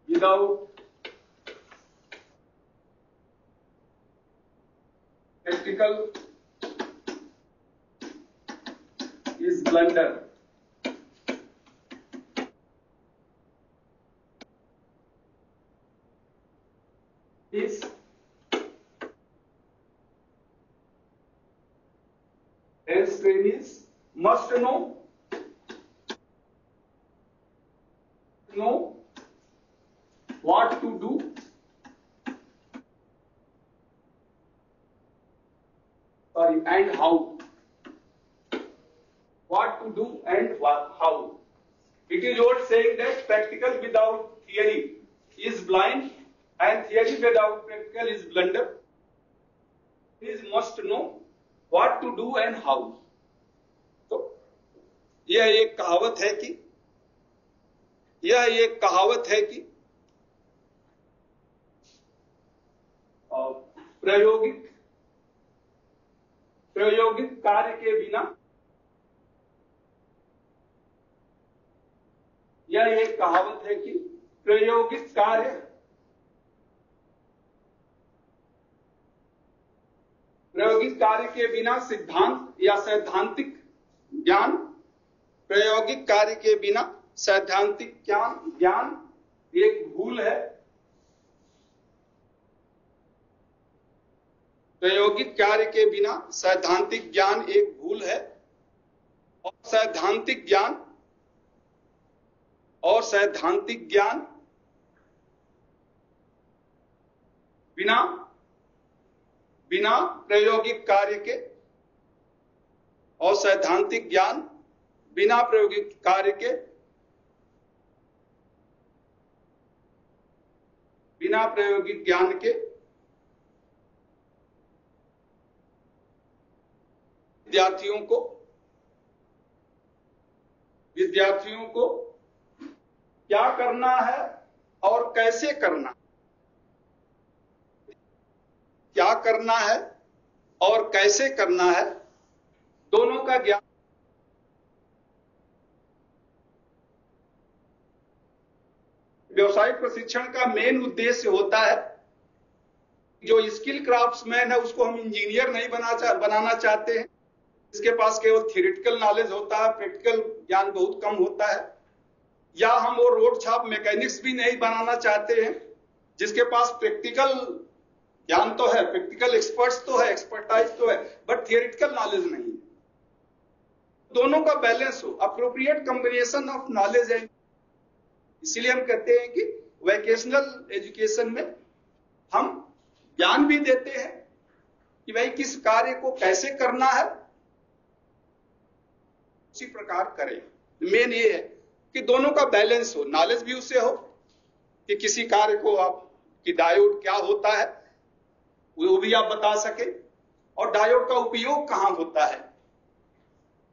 without practical is blunder. Is as trainees must know what to do and how. What to do and how. It is old saying that practical without theory is blind and theory without practical is blunder. Is must know what to do and how. तो यह एक कहावत है कि प्रायोगिक कार्य के बिना, यह एक कहावत है कि प्रायोगिक कार्य के बिना सिद्धांत या सैद्धांतिक ज्ञान, प्रायोगिक कार्य के बिना सैद्धांतिक ज्ञान एक भूल है। प्रायोगिक कार्य के बिना सैद्धांतिक ज्ञान एक भूल है और सैद्धांतिक ज्ञान बिना प्रायोगिक कार्य के और सैद्धांतिक ज्ञान बिना प्रायोगिक कार्य के, बिना प्रायोगिक ज्ञान के विद्यार्थियों को क्या करना है और कैसे करना, क्या करना है और कैसे करना है, दोनों का ज्ञान। व्यवसायिक प्रशिक्षण का मेन उद्देश्य होता है, जो स्किल क्राफ्ट्समैन है उसको हम इंजीनियर नहीं बनाना चाहते हैं, जिसके पास केवल थियोरेटिकल नॉलेज होता है, प्रैक्टिकल ज्ञान बहुत कम होता है, या हम वो रोड छाप मैकेनिक्स भी नहीं बनाना चाहते हैं जिसके पास प्रैक्टिकल ज्ञान तो है, प्रैक्टिकल एक्सपर्ट्स तो है, एक्सपर्टाइज तो है, बट थियोरेटिकल नॉलेज नहीं है। दोनों का बैलेंस हो, appropriate combination of knowledge and, इसीलिए हम कहते हैं कि वोकेशनल एजुकेशन में हम ज्ञान भी देते हैं कि भाई किस कार्य को कैसे करना है, उसी प्रकार करें। मेन ये है कि दोनों का बैलेंस हो, नॉलेज भी उससे हो कि किसी कार्य को आप कि डायोड क्या होता है वो भी आप बता सके, और डायोड का उपयोग कहां होता है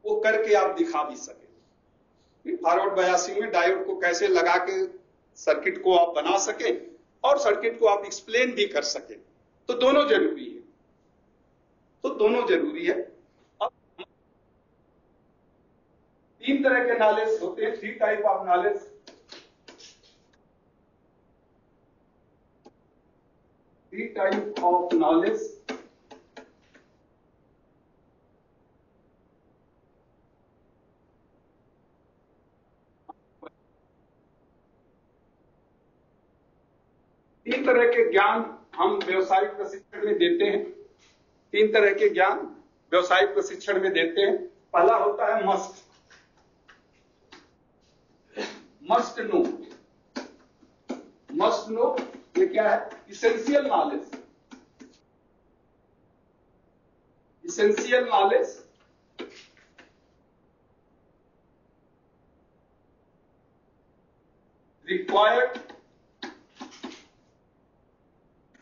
वो करके आप दिखा भी सके। फॉरवर्ड बायसिंग में डायोड को कैसे लगा के सर्किट को आप बना सके और सर्किट को आप एक्सप्लेन भी कर सके, तो दोनों जरूरी है। तो दोनों जरूरी है। अब 3 तरह के नॉलेज होते हैं, 3 type of knowledge. Three type of knowledge. तीन तरह के ज्ञान हम व्यवसायिक प्रशिक्षण में देते हैं। 3 तरह के ज्ञान व्यवसायिक प्रशिक्षण में देते हैं। पहला होता है मस्ट नो। मस्ट नो ये क्या है? Essential knowledge. Essential knowledge required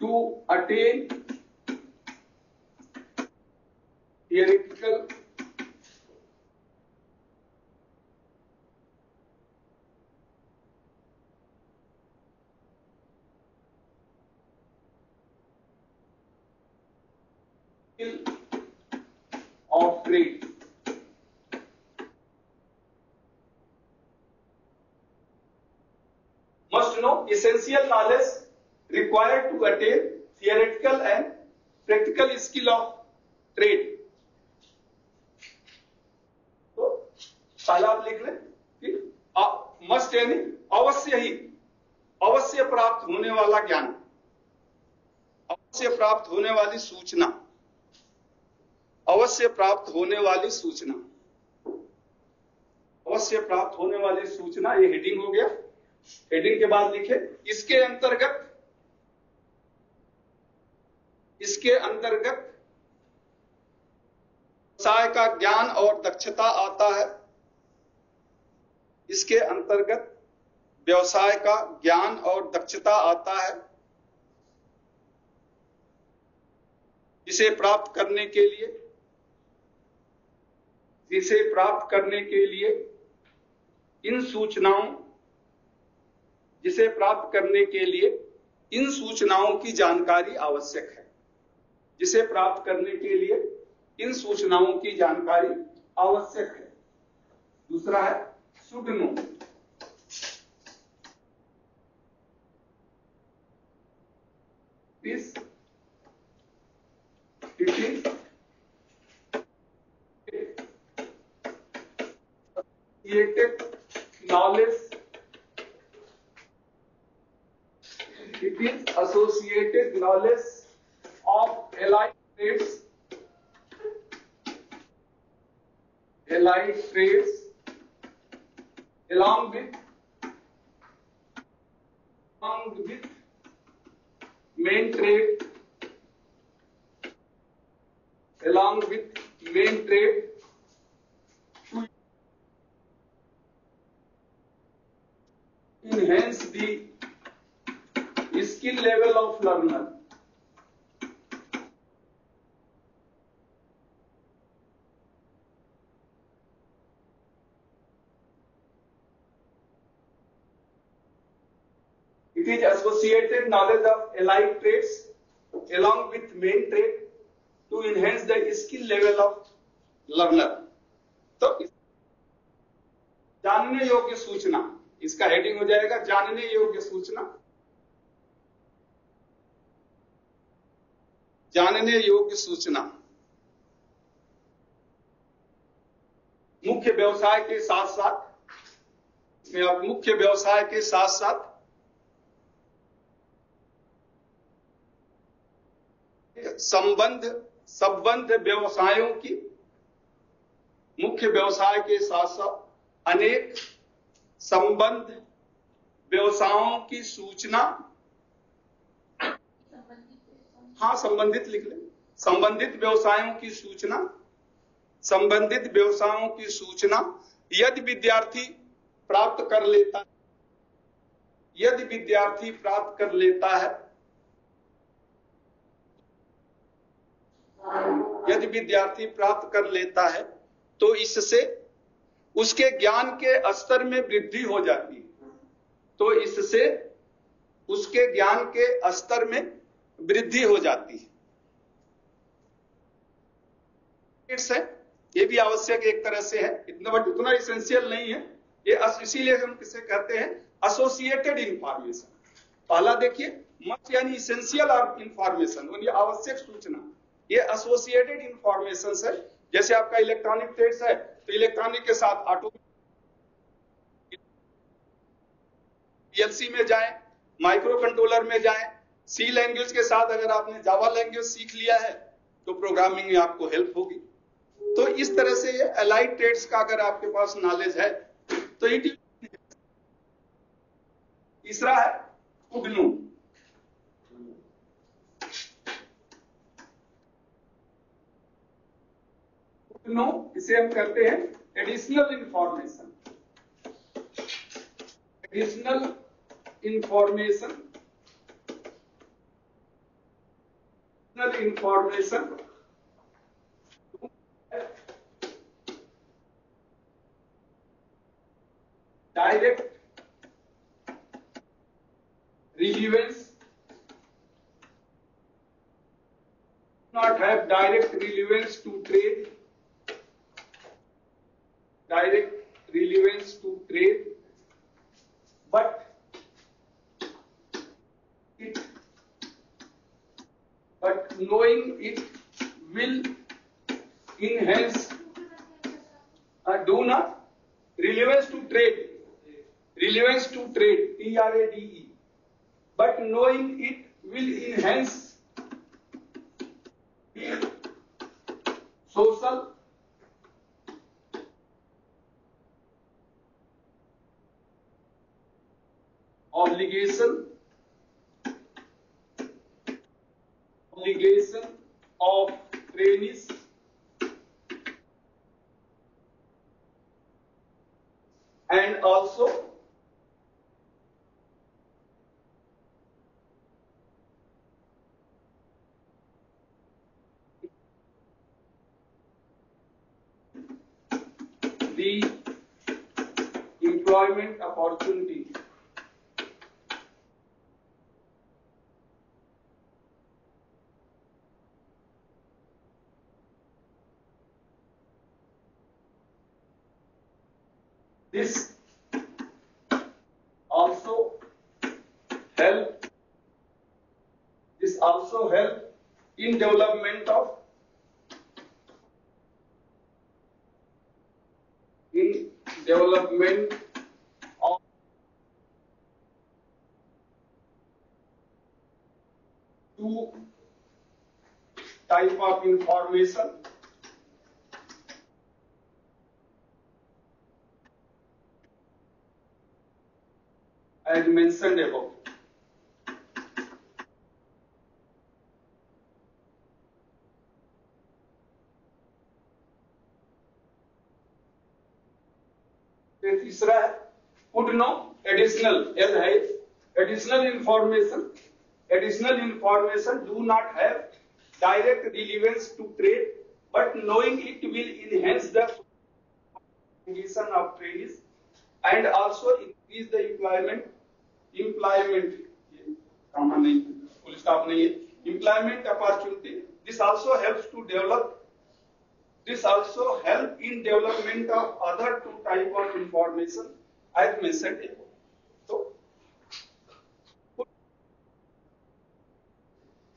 to attain theoretical skill of trade. Must know essential knowledge required to attain theoretical and practical skill of trade. तो पहला आप लिख लें कि मस्ट यानी अवश्य ही, अवश्य प्राप्त होने वाला ज्ञान, अवश्य प्राप्त होने वाली सूचना, अवश्य प्राप्त होने वाली सूचना, अवश्य प्राप्त होने वाली सूचना। ये हेडिंग हो गया। हेडिंग के बाद लिखे इसके अंतर्गत व्यवसाय का ज्ञान और दक्षता आता है। इसके अंतर्गत व्यवसाय का ज्ञान और दक्षता आता है, जिसे प्राप्त करने के लिए इन सूचनाओं की जानकारी आवश्यक है। जिसे प्राप्त करने के लिए इन सूचनाओं की जानकारी आवश्यक है। दूसरा है should know. It is associated knowledge. It is associated knowledge of allied trades, along with main trade, to enhance the skill level of learner. It is associated knowledge of allied trades along with main trade to enhance the skill level of learner. तो जानने योग्य सूचना, इसका heading हो जाएगा जानने योग्य सूचना। जानने योग्य सूचना मुख्य व्यवसाय के साथ साथ मुख्य व्यवसाय के साथ साथ संबंध व्यवसायों की, मुख्य व्यवसाय के साथ साथ अनेक संबंध व्यवसायों की सूचना, हाँ संबंधित लिख लें, संबंधित व्यवसायों की सूचना, संबंधित व्यवसायों की सूचना यदि विद्यार्थी प्राप्त कर लेता, यदि विद्यार्थी प्राप्त कर लेता है, यदि विद्यार्थी प्राप्त कर लेता है तो इससे उसके ज्ञान के स्तर में वृद्धि हो जाती है, तो इससे उसके ज्ञान के स्तर में वृद्धि हो जाती है। ये भी आवश्यक एक तरह से है, उतना इसेंशियल नहीं है ये, इसीलिए हम किसे कहते हैं एसोसिएटेड इंफॉर्मेशन। पहला देखिए मस्ट यानी इसेंशियल और इंफॉर्मेशन यानी आवश्यक सूचना, ये एसोसिएटेड इंफॉर्मेशन है। जैसे आपका इलेक्ट्रॉनिक ट्रेड्स है तो इलेक्ट्रॉनिक के साथ ऑटो, पीएलसी में जाएं, माइक्रो कंट्रोलर में जाएं, सी लैंग्वेज के साथ अगर आपने जावा लैंग्वेज सीख लिया है तो प्रोग्रामिंग में आपको हेल्प होगी। तो इस तरह से ये अलाइड ट्रेड्स का अगर आपके पास नॉलेज है तो इट। तीसरा है उगनू। उगनू इसे हम कहते हैं additional information, additional information, information direct relevance, not have direct relevance to trade, direct relevance to trade, but knowing it will enhance, do not relevance to trade, relevance to trade, TRADE, but knowing it will enhance social, obligation of trainees and also the employment opportunity this also help in development of two type of information, as mentioned above. तीसरा है would know additional, L है additional information do not have direct relevance to trade, but knowing it will enhance the condition of trades and also increase the employment full stop नहीं है, employment opportunity. This also helps in development of other two type of information as mentioned above. तो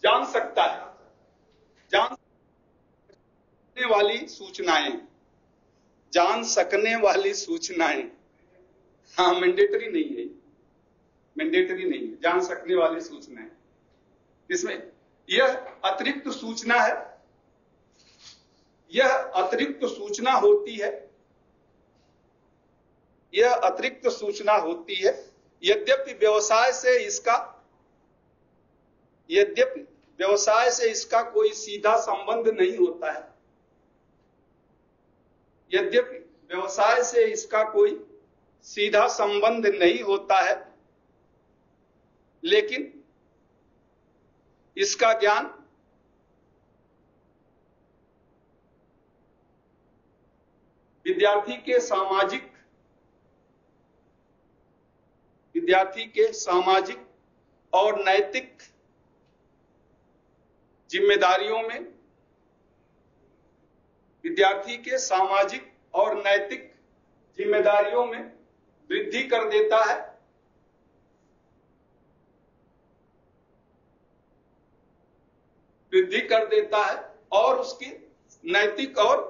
जान सकता है, जानने वाली सूचनाएं, जान सकने वाली सूचनाएं, हाँ मैंडेटरी नहीं है, मैंडेटरी नहीं है, जान सकने वाली सूचनाएं। इसमें यह अतिरिक्त सूचना है, यह अतिरिक्त सूचना होती है, यह अतिरिक्त सूचना होती है। यद्यपि व्यवसाय से इसका कोई सीधा संबंध नहीं होता है, यद्यपि व्यवसाय से इसका कोई सीधा संबंध नहीं होता है, लेकिन इसका ज्ञान विद्यार्थी के सामाजिक और नैतिक जिम्मेदारियों में, विद्यार्थी के सामाजिक और नैतिक जिम्मेदारियों में वृद्धि कर देता है, वृद्धि कर देता है और उसकी नैतिक और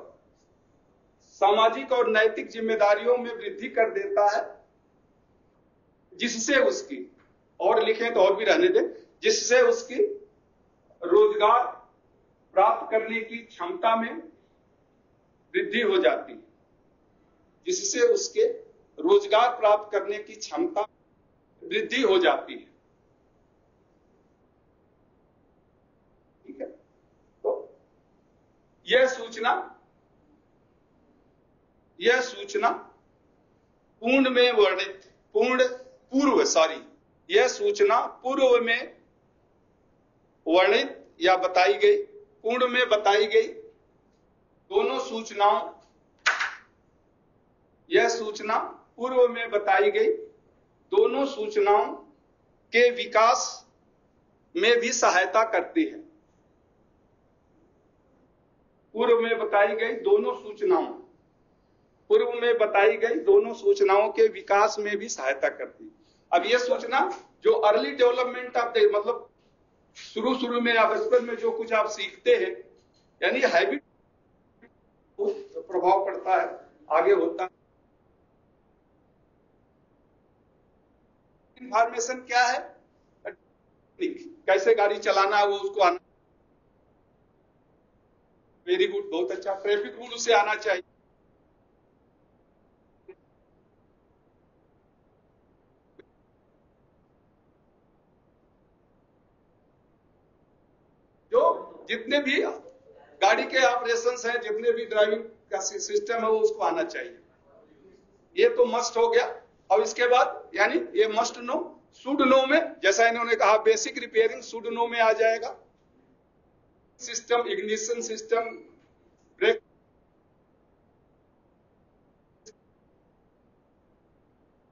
सामाजिक और नैतिक जिम्मेदारियों में वृद्धि कर देता है, जिससे उसकी, और लिखें तो और भी रहने दें, जिससे उसकी रोजगार प्राप्त करने की क्षमता में वृद्धि हो जाती है, जिससे उसके रोजगार प्राप्त करने की क्षमता वृद्धि हो जाती है। ठीक है, तो यह सूचना पूर्व में वर्णित या बताई गई, पूर्व में बताई गई दोनों सूचनाओं, यह सूचना पूर्व में बताई गई दोनों सूचनाओं के विकास में भी सहायता करती है। पूर्व में बताई गई दोनों सूचनाओं के विकास में भी सहायता करती है। अब यह सूचना जो अर्ली डेवलपमेंट ऑफ द, मतलब शुरू में या बचपन में जो कुछ आप सीखते हैं, यानी हैबिट प्रभाव पड़ता है, आगे होता है। इंफॉर्मेशन क्या है, कैसे गाड़ी चलाना है वो उसको आना, वेरी गुड, बहुत अच्छा। ट्रैफिक रूल उसे आना चाहिए, जो जितने भी गाड़ी के ऑपरेशंस हैं, जितने भी ड्राइविंग का सिस्टम है वो उसको आना चाहिए। ये तो मस्ट हो गया। और इसके बाद यानी ये मस्ट नो, शुड नो में, जैसा इन्होंने कहा बेसिक रिपेयरिंग शुड नो में आ जाएगा। सिस्टम, इग्निशन सिस्टम, ब्रेक,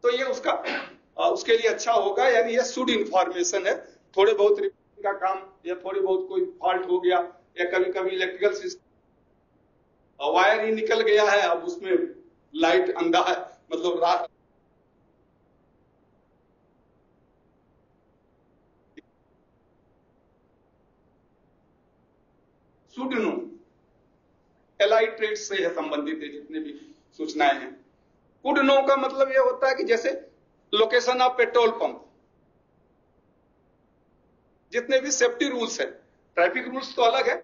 तो ये उसके लिए अच्छा होगा, यानी ये शुड इंफॉर्मेशन है। थोड़े बहुत रिपेयरिंग का काम या थोड़ी बहुत कोई फॉल्ट हो गया या कभी कभी इलेक्ट्रिकल सिस्टम वायर ही निकल गया है, अब उसमें लाइट अंधा है, मतलब रात, शुड नो एलाइड ट्रेड से है संबंधित है जितने भी सूचनाएं हैं। कुड नो का मतलब यह होता है कि जैसे लोकेशन ऑफ पेट्रोल पंप, जितने भी सेफ्टी रूल्स है, ट्रैफिक रूल्स तो अलग है,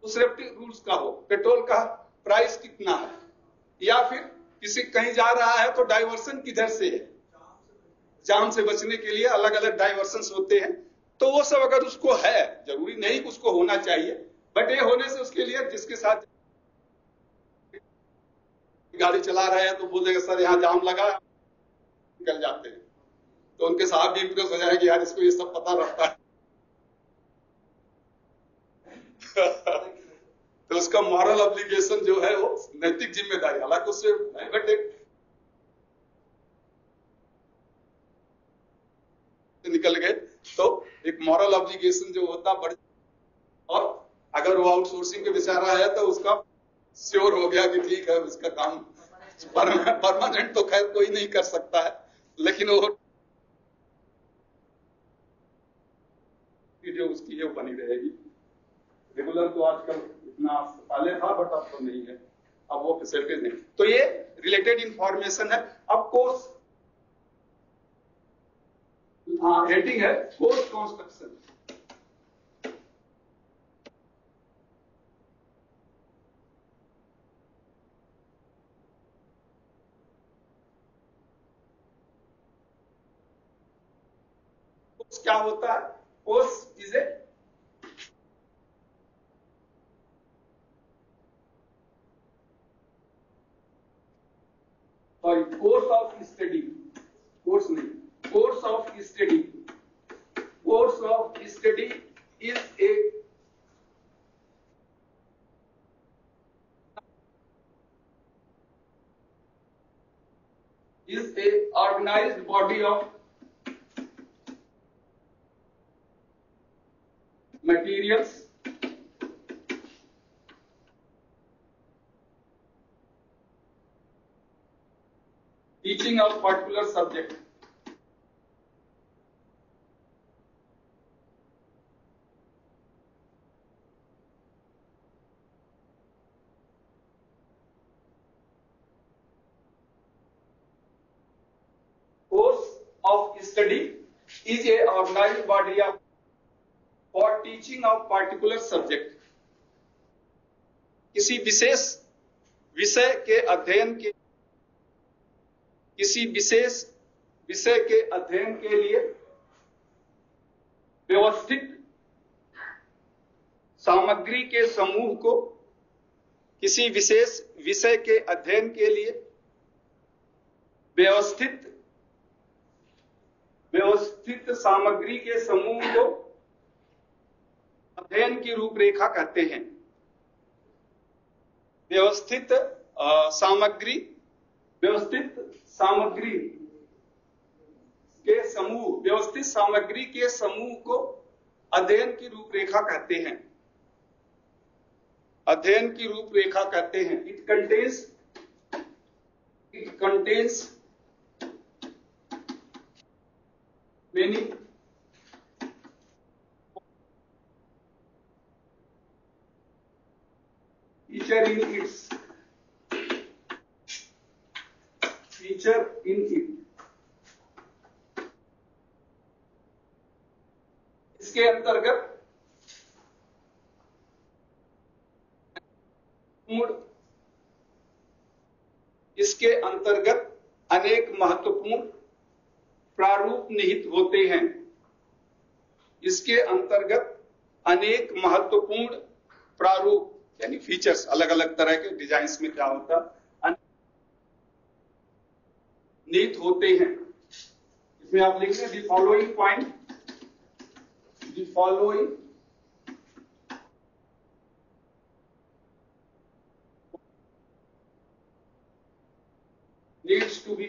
तो सेफ्टी रूल्स का हो, पेट्रोल का प्राइस कितना है, या फिर किसी कहीं जा रहा है तो डाइवर्सन किधर से है, जाम से बचने के लिए अलग अलग डाइवर्सन होते हैं, तो वो सब अगर उसको है, जरूरी नहीं कि उसको होना चाहिए, बट ये होने से उसके लिए जिसके साथ गाड़ी चला रहे हैं तो बोलेगा सर यहाँ जाम लगा, निकल जाते हैं, तो उनके साथ भी इंप्रेस हो जाएगी, यार इसको ये सब पता रहता है। तो उसका मॉरल ऑब्लिगेशन जो है वो नैतिक जिम्मेदारी, हालांकि उससे बट निकल गए तो एक मॉरल ऑब्लिगेशन जो होता बढ़, और अगर वो आउटसोर्सिंग के बेचारा है तो उसका श्योर हो गया कि ठीक है उसका काम परमानेंट तो खैर कोई नहीं कर सकता है, लेकिन वो जो उसकी ये बनी रहेगी। रेगुलर तो आजकल ना पहले था बट अब तो नहीं है, अब वो फैसिलिटीज नहीं। तो ये रिलेटेड इंफॉर्मेशन है। अब कोर्स हेडिंग है कोर्स कंस्ट्रक्शन। क्या होता है? Course is a sorry course of study, course नहीं, course of study, course of study is a organized body of materials teaching a particular subject. Course of study is a organized body of for teaching of particular subject. किसी विशेष विषय के अध्ययन के किसी विशेष विषय के अध्ययन के लिए व्यवस्थित सामग्री के समूह को किसी विशेष विषय के अध्ययन के लिए व्यवस्थित सामग्री के समूह को अध्ययन की रूपरेखा कहते हैं। व्यवस्थित सामग्री के समूह को अध्ययन की रूपरेखा कहते हैं। अध्ययन की रूपरेखा कहते हैं। It contains many feature in it। इसके अंतर्गत अनेक महत्वपूर्ण प्रारूप निहित होते हैं। इसके अंतर्गत अनेक महत्वपूर्ण प्रारूप यानी फीचर्स, अलग अलग तरह के डिजाइन्स में क्या होता है निहित होते हैं। इसमें आप लिख लें the following point, the following needs to be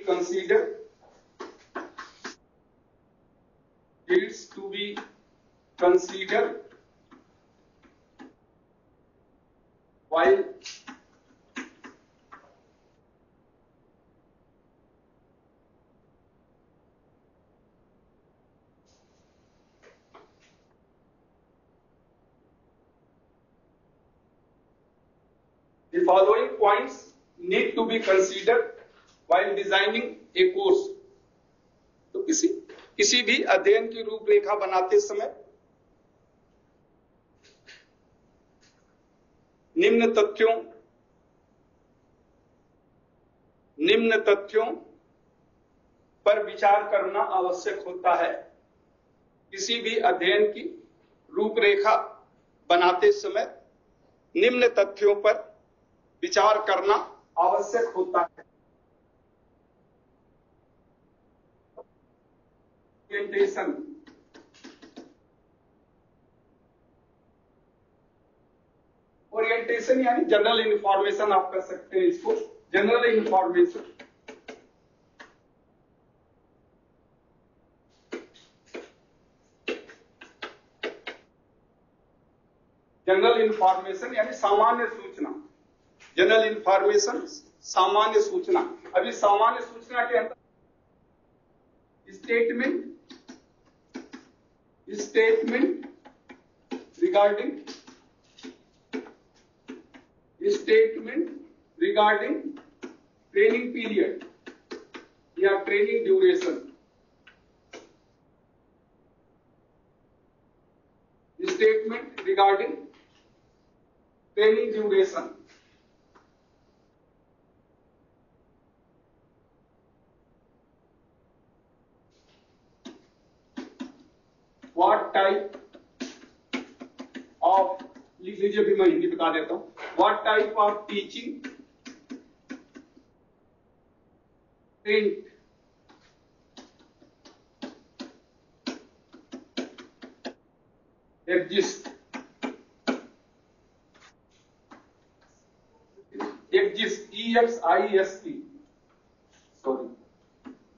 considered while the following points need to be considered while designing a course। तो किसी भी अध्ययन की रूपरेखा बनाते समय निम्न तथ्यों पर विचार करना आवश्यक होता है। किसी भी अध्ययन की रूपरेखा बनाते समय निम्न तथ्यों पर विचार करना आवश्यक होता है। ओरिएंटेशन यानी जनरल इंफॉर्मेशन आप कर सकते हैं इसको। जनरल इंफॉर्मेशन यानी सामान्य सूचना। जनरल इंफॉर्मेशन सामान्य सूचना। अभी सामान्य सूचना के अंदर statement regarding statement regarding training period या training duration, statement regarding training duration, what type of, लिख लीजिए, भी मैं हिंदी बता देता हूं, what type of teaching print exist EXIST, sorry,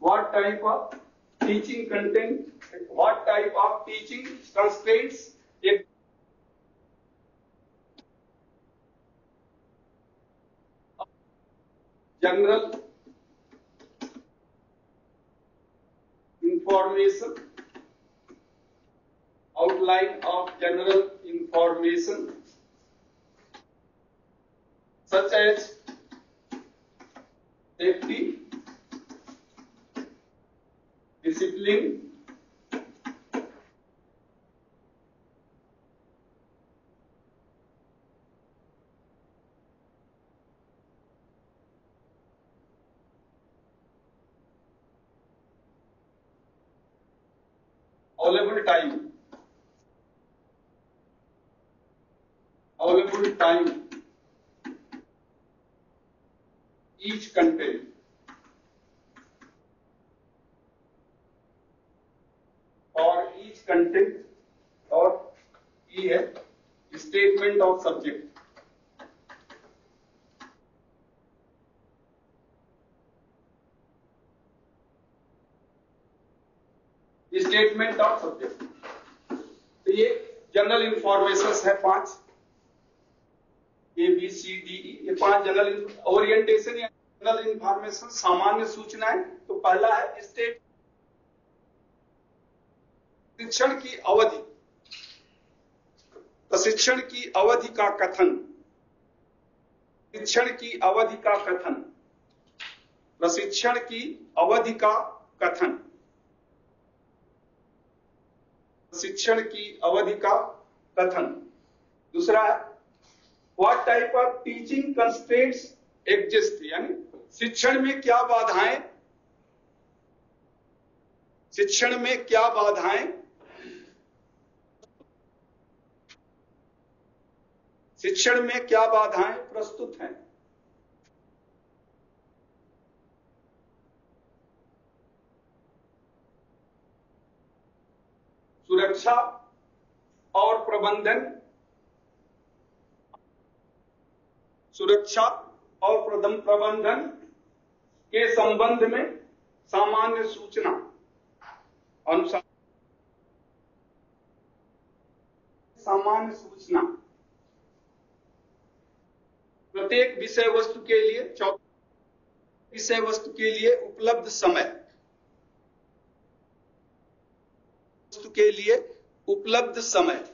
what type of teaching content, what type of teaching constraints general information, outline of general information such as safety, discipline, available time, each content, or each content, और E है statement of subject, statement of subject. तो ये general information है 5, ABCDE, ये 5 general orientation या general information, सामान्य सूचनाएं। तो पहला है स्टेट, प्रशिक्षण की अवधि, प्रशिक्षण की अवधि का कथन, प्रशिक्षण की अवधि का कथन, प्रशिक्षण की अवधि का कथन, प्रशिक्षण की अवधि का कथन। दूसरा है what type of teaching constraints exist, यानी शिक्षण में क्या बाधाएं, शिक्षण में क्या बाधाएं, शिक्षण में क्या बाधाएं प्रस्तुत हैं। सुरक्षा और प्रबंधन, सुरक्षा और प्रबंधन के संबंध में सामान्य सूचना अनुसार, सामान्य सूचना प्रत्येक विषय वस्तु के लिए, विषय वस्तु के लिए उपलब्ध समय, वस्तु के लिए उपलब्ध समय।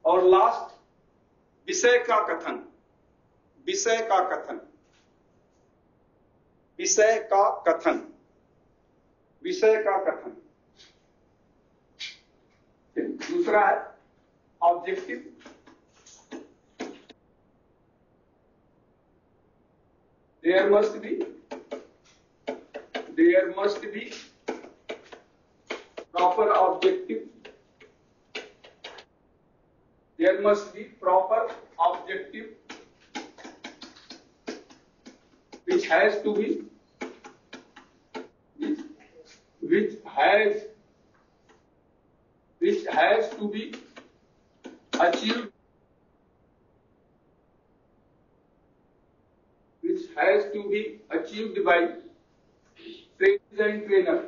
और लास्ट विषय का कथन, विषय का कथन, विषय का कथन, विषय का कथन। दूसरा है objective, there must be proper objective, there must be proper objective which has to be achieved, which has to be achieved by trainees and trainer,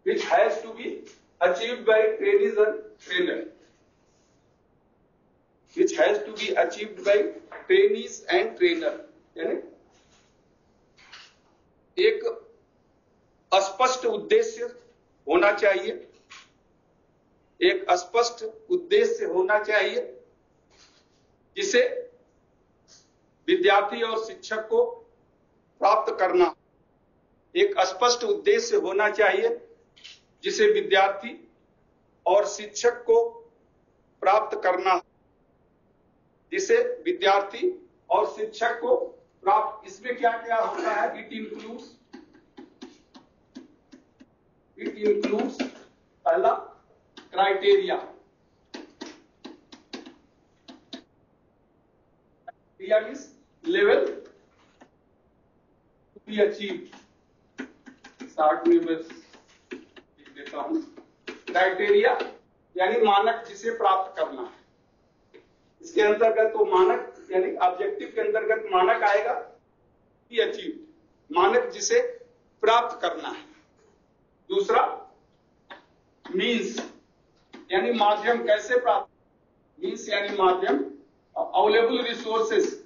which has to be achieved by trainees and trainer, which has to be achieved by trainees and trainer, यानी एक स्पष्ट उद्देश्य होना चाहिए, एक स्पष्ट उद्देश्य होना चाहिए जिसे विद्यार्थी और शिक्षक को प्राप्त करना, एक स्पष्ट उद्देश्य होना चाहिए जिसे विद्यार्थी और शिक्षक को प्राप्त करना, जिसे विद्यार्थी और शिक्षक को प्राप्त। इसमें क्या क्या होता है? इट इंक्लूड्स पहला criteria, means level to be achieved. Short में मैं लिख देता हूं, क्राइटेरिया यानी मानक जिसे प्राप्त करना है। इसके अंतर्गत तो मानक यानी ऑब्जेक्टिव के अंतर्गत मानक आएगा, बी अचीव्ड, मानक जिसे प्राप्त करना है। दूसरा मीन्स यानी माध्यम, कैसे प्राप्त, मीन्स यानी माध्यम। अवेलेबल रिसोर्सेस,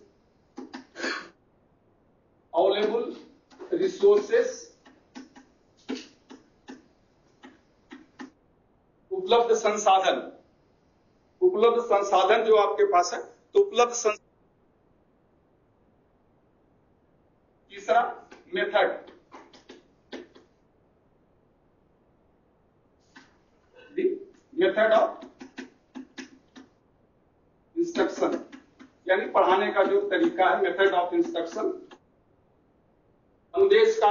उपलब्ध संसाधन जो आपके पास है, तो उपलब्ध संसाधन। तीसरा मेथड ऑफ इंस्ट्रक्शन यानी पढ़ाने का जो तरीका है, मेथड ऑफ इंस्ट्रक्शन। अनुदेश का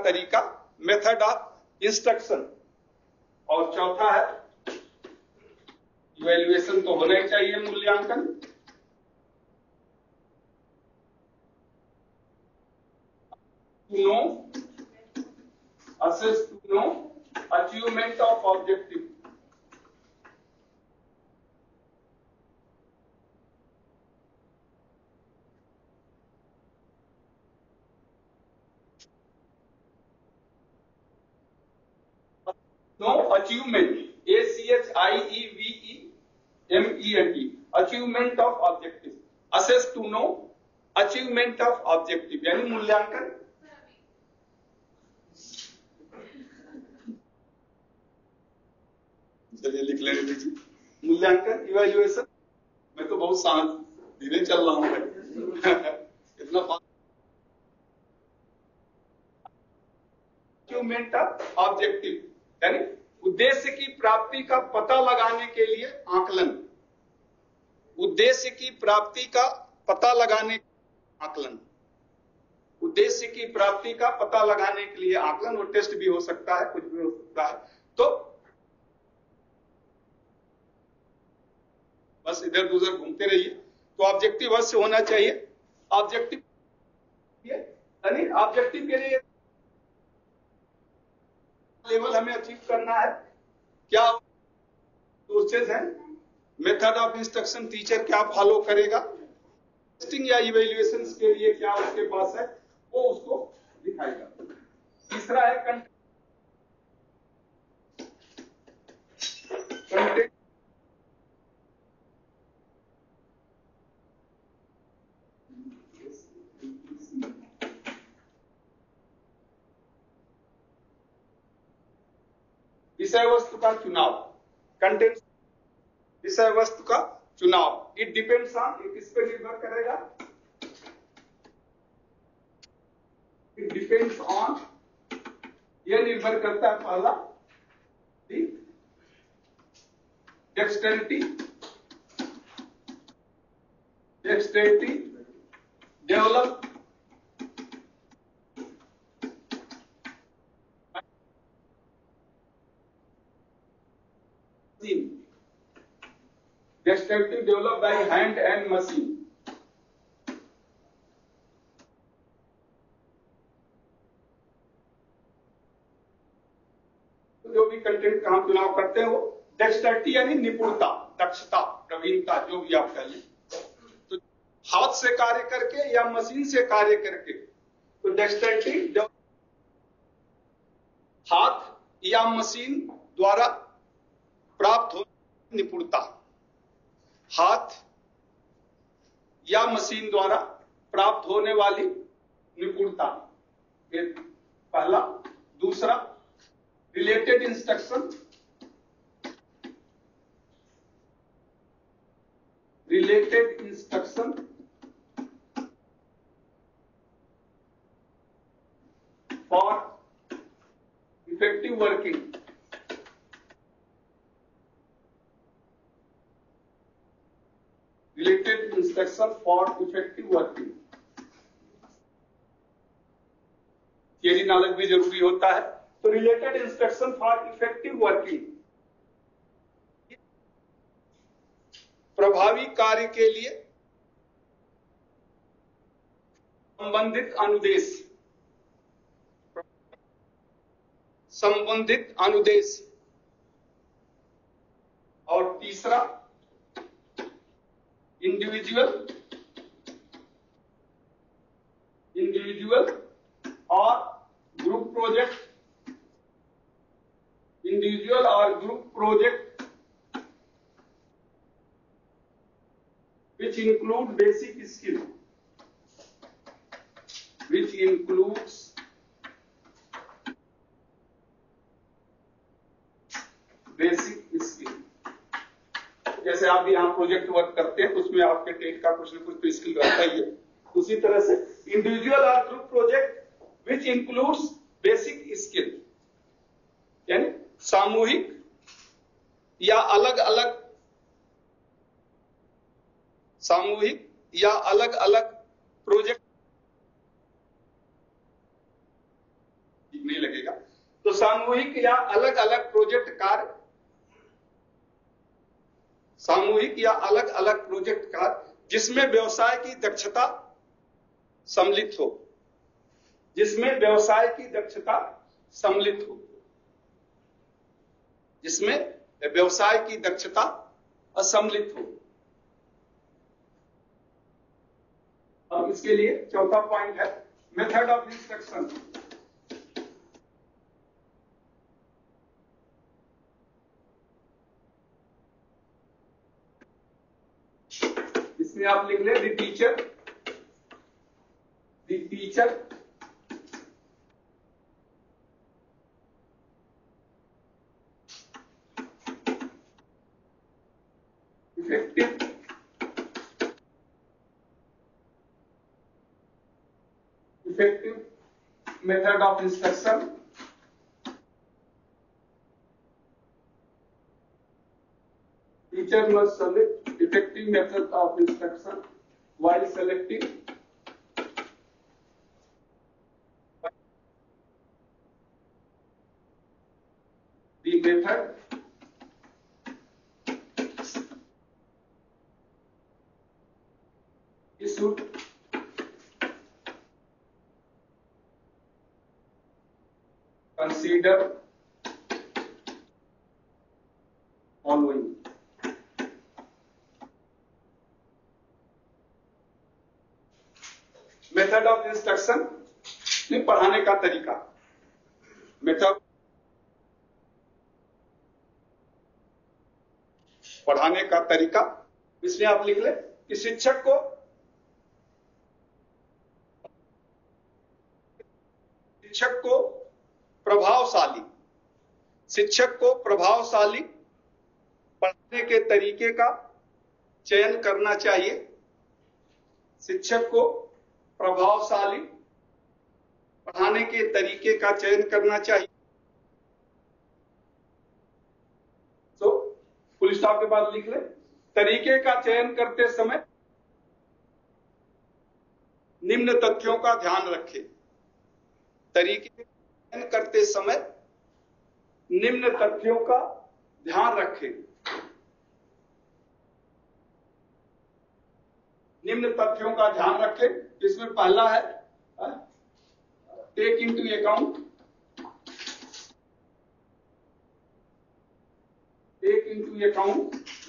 तरीका, मेथड ऑफ इंस्ट्रक्शन। और चौथा है इवैल्यूएशन, तो होना ही चाहिए मूल्यांकन। Assess to know achievement of objective. No achievement, ACHIEVEMENT, achievement of objective. Assess to know achievement of objective यानी मूल्यांकन। चलिए लिख लेने दीजिए, मूल्यांकन, इवैल्यूएशन। मैं तो बहुत शांत धीरे चल रहा हूं इतना। अचीवमेंट ऑफ ऑब्जेक्टिव यानी उद्देश्य की प्राप्ति का पता लगाने के लिए आकलन, उद्देश्य की प्राप्ति का पता लगाने आकलन, उद्देश्य की प्राप्ति का पता लगाने के लिए आकलन। वो टेस्ट भी हो सकता है, कुछ भी हो सकता है। तो बस इधर उधर घूमते रहिए। तो ऑब्जेक्टिव अवश्य होना चाहिए। ऑब्जेक्टिव यानी ऑब्जेक्टिव के लिए लेवल हमें अचीव करना है। क्या सोर्सेज हैं, मेथड ऑफ इंस्ट्रक्शन टीचर क्या फॉलो करेगा, टेस्टिंग या इवैल्यूएशन के लिए क्या उसके पास है, वो उसको दिखाएगा। तीसरा है कंटेंट। विषय वस्तु का चुनाव, कंटेंट, विषय वस्तु का चुनाव। इट डिपेंड्स ऑन, ये किस पे निर्भर करेगा? इट डिपेंड्स ऑन, यह निर्भर करता है पहला dexterity develop dexterity developed by hand and machine. जो भी कंटेंट का हम चुनाव करते हैं वो डेक्सटरिटी यानी निपुणता, दक्षता, प्रवीणता, जो भी आप कह लें। तो हाथ से कार्य करके या मशीन से कार्य करके, तो डेक्सटरिटी हाथ या मशीन द्वारा प्राप्त हो निपुणता, हाथ या मशीन द्वारा प्राप्त होने वाली निपुणता, ये पहला। दूसरा, related instruction, related instruction for effective working, related instruction for effective working. Theory knowledge भी जरूरी होता है। तो related instruction for effective working, प्रभावी कार्य के लिए संबंधित अनुदेश, संबंधित अनुदेश। और तीसरा, इंडिविजुअल और ग्रुप प्रोजेक्ट, इंडिविजुअल और group project which include basic skill, which includes basic skill। जैसे आप भी यहाँ प्रोजेक्ट वर्क करते हैं तो उसमें आपके टेट का कुछ न कुछ तो स्किल रहता ही है। उसी तरह से इंडिविजुअल और group project which includes basic skill, यानी सामूहिक या अलग अलग, सामूहिक या अलग अलग प्रोजेक्ट नहीं लगेगा। तो सामूहिक या अलग अलग प्रोजेक्ट कार्य, सामूहिक या अलग अलग प्रोजेक्ट कार्य जिसमें व्यवसाय की दक्षता सम्मिलित हो, जिसमें व्यवसाय की दक्षता सम्मिलित हो, जिसमें व्यवसाय की दक्षता असम्मिलित हो। अब इसके लिए चौथा पॉइंट है मेथड ऑफ इंस्ट्रक्शन। इसमें आप लिख ले the teacher effective method of instruction, teacher must select effective method of instruction while selecting the method he should consider following। Method of instruction में पढ़ाने का तरीका, मेथड पढ़ाने का तरीका। इसमें आप लिख ले कि शिक्षक को प्रभावशाली पढ़ाने के तरीके का चयन करना चाहिए। शिक्षक को प्रभावशाली पढ़ाने के तरीके का चयन करना चाहिए। तो फुल स्टॉप के बाद लिख ले तरीके का चयन करते समय निम्न तथ्यों का ध्यान रखें। तरीके का चयन करते समय निम्न तथ्यों का ध्यान रखें। निम्न तथ्यों का ध्यान रखें, इसमें पहला है take into account,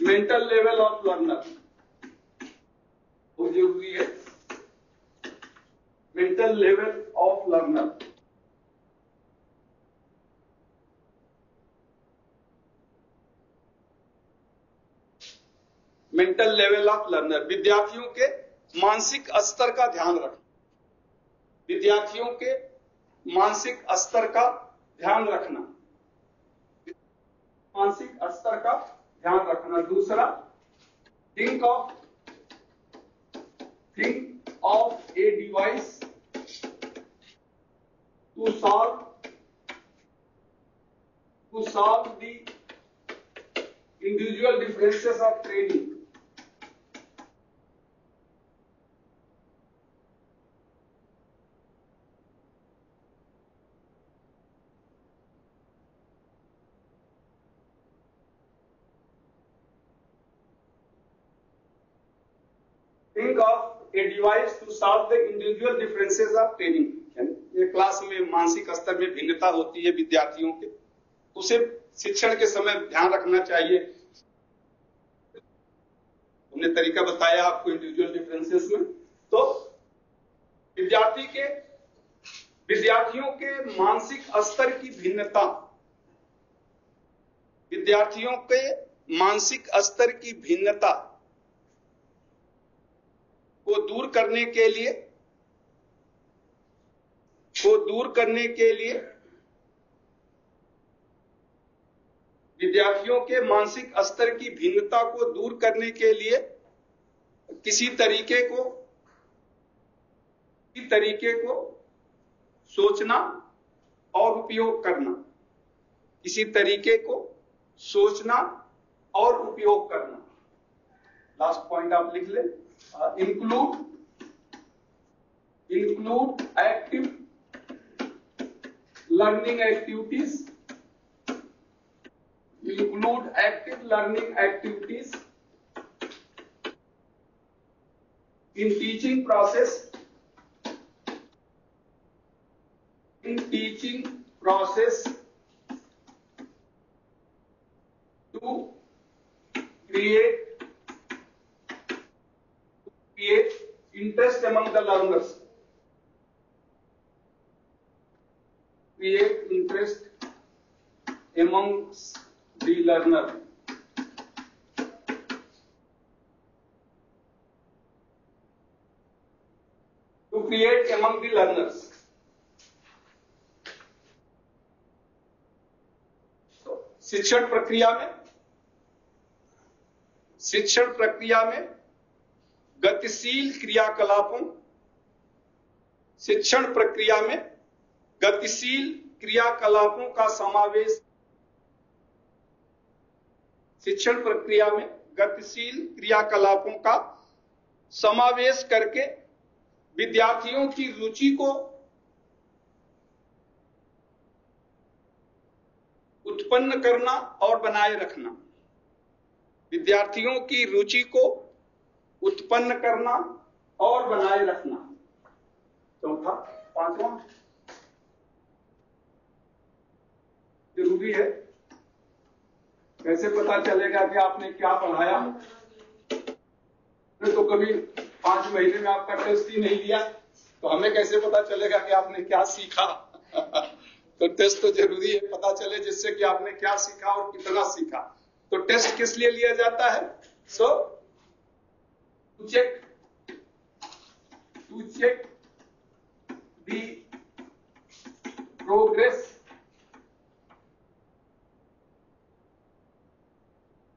mental level of learner, बहुत जरूरी है। Mental level of learner, mental level of learner, विद्यार्थियों के मानसिक स्तर का ध्यान रखें। विद्यार्थियों के मानसिक स्तर का ध्यान रखना, मानसिक स्तर का ध्यान रखना। दूसरा, think of a device to solve the individual differences of training. Think of a device to solve the individual differences of training. ये क्लास में मानसिक स्तर में भिन्नता होती है विद्यार्थियों के, उसे शिक्षण के समय ध्यान रखना चाहिए। हमने तरीका बताया आपको इंडिविजुअल डिफरेंसेस में। तो विद्यार्थियों के मानसिक स्तर की भिन्नता, विद्यार्थियों के मानसिक स्तर की भिन्नता को दूर करने के लिए विद्यार्थियों के मानसिक स्तर की भिन्नता को दूर करने के लिए किसी तरीके को सोचना और उपयोग करना, किसी तरीके को सोचना और उपयोग करना। लास्ट पॉइंट आप लिख लें। Include active learning activities, include active learning activities in teaching process to create interest among the learners, create interest amongst the learner. To create among the learners. So, शिक्षण प्रक्रिया में गतिशील क्रियाकलापों का समावेश, शिक्षण प्रक्रिया में गतिशील क्रियाकलापों का समावेश करके विद्यार्थियों की रुचि को उत्पन्न करना और बनाए रखना, विद्यार्थियों की रुचि को उत्पन्न करना और बनाए रखना। चौथा, पांचवा जरूरी है। कैसे पता चलेगा कि आपने क्या पढ़ाया? तो कभी 5 महीने में आपका टेस्ट ही नहीं लिया, तो हमें कैसे पता चलेगा कि आपने क्या सीखा? तो टेस्ट तो जरूरी है, पता चले जिससे कि आपने क्या सीखा और कितना सीखा। तो टेस्ट किस लिए लिया जाता है? So to check the progress,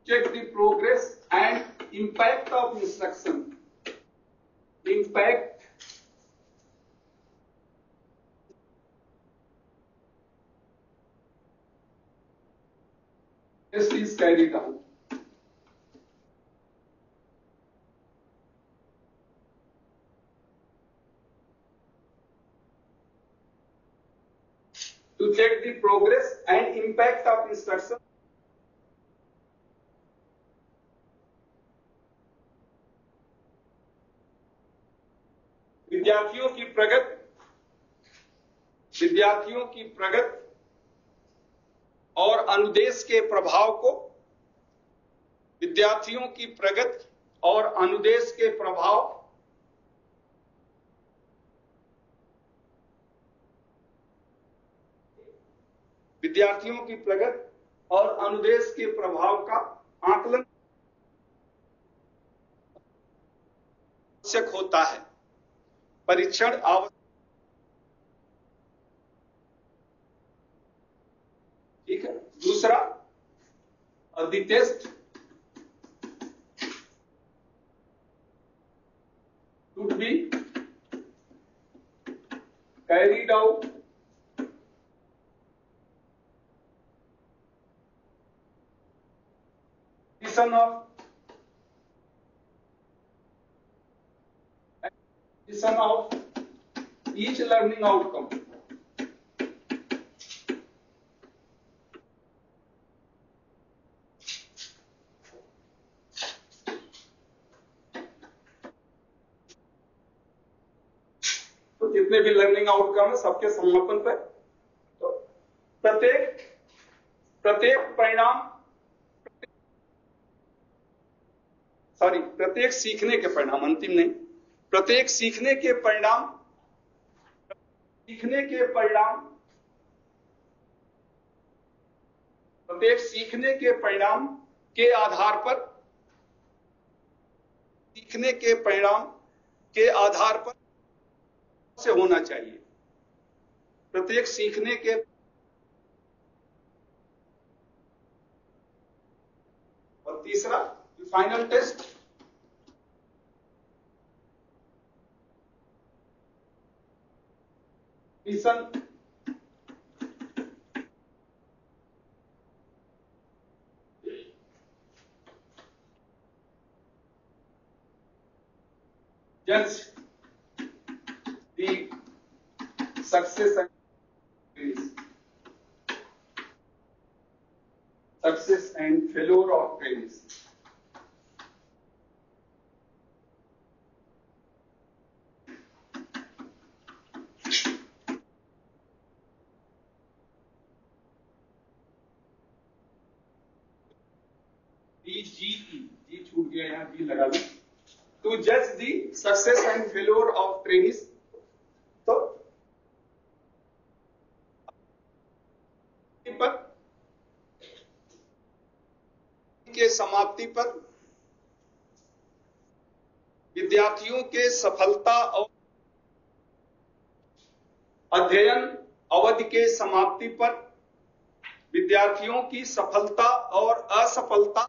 check the progress and impact of instruction. Test is carried out. To check the progress and impact of instruction. विद्यार्थियों की प्रगति और अनुदेश के प्रभाव को, विद्यार्थियों की प्रगति और अनुदेश के प्रभाव विद्यार्थियों की प्रगति और अनुदेश के प्रभाव का आकलन आवश्यक होता है। परीक्षण आवश्यक the test should be carried out of each learning outcome. तो जितने भी लर्निंग आउटकम है सबके समापन पर तो प्रत्येक सीखने के परिणाम, अंतिम नहीं, प्रत्येक सीखने के परिणाम के आधार पर से होना चाहिए। प्रत्येक सीखने के और तीसरा final test mission judge the success and failure of trainees. जी छूट गया, यहाँ जी लगा दो। To judge the success and failure of trainees, तो समाप्ति पर विद्यार्थियों के सफलता और अध्ययन अवधि के समाप्ति पर विद्यार्थियों की सफलता और असफलता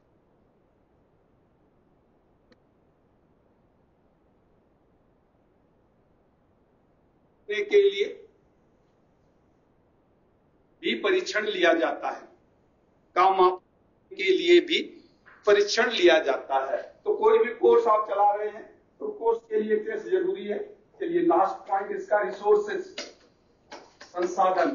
के लिए भी परीक्षण लिया जाता है। काम के लिए भी परीक्षण लिया जाता है। तो कोई भी कोर्स आप चला रहे हैं तो कोर्स के लिए टेस्ट जरूरी है। चलिए लास्ट पॉइंट इसका रिसोर्सेज, संसाधन।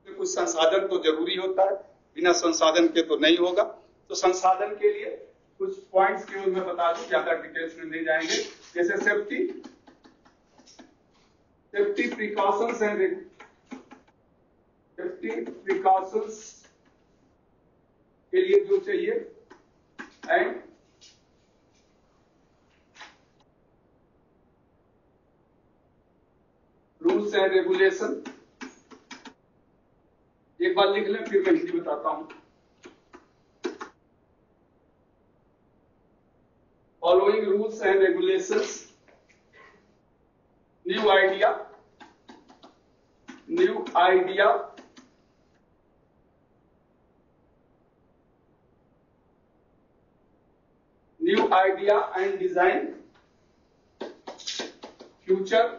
कुछ संसाधन तो जरूरी होता है, बिना संसाधन के तो नहीं होगा। तो संसाधन के लिए कुछ पॉइंट्स केवल मैं बता दूं, ज्यादा डिटेल्स में नहीं जाएंगे। जैसे सेफ्टी प्रिकॉशंस के लिए जो चाहिए, एंड रूल्स एंड रेगुलेशन। एक बार लिख लें, फिर मैं हिंदी बताता हूं। Following rules and regulations, new idea and design, future,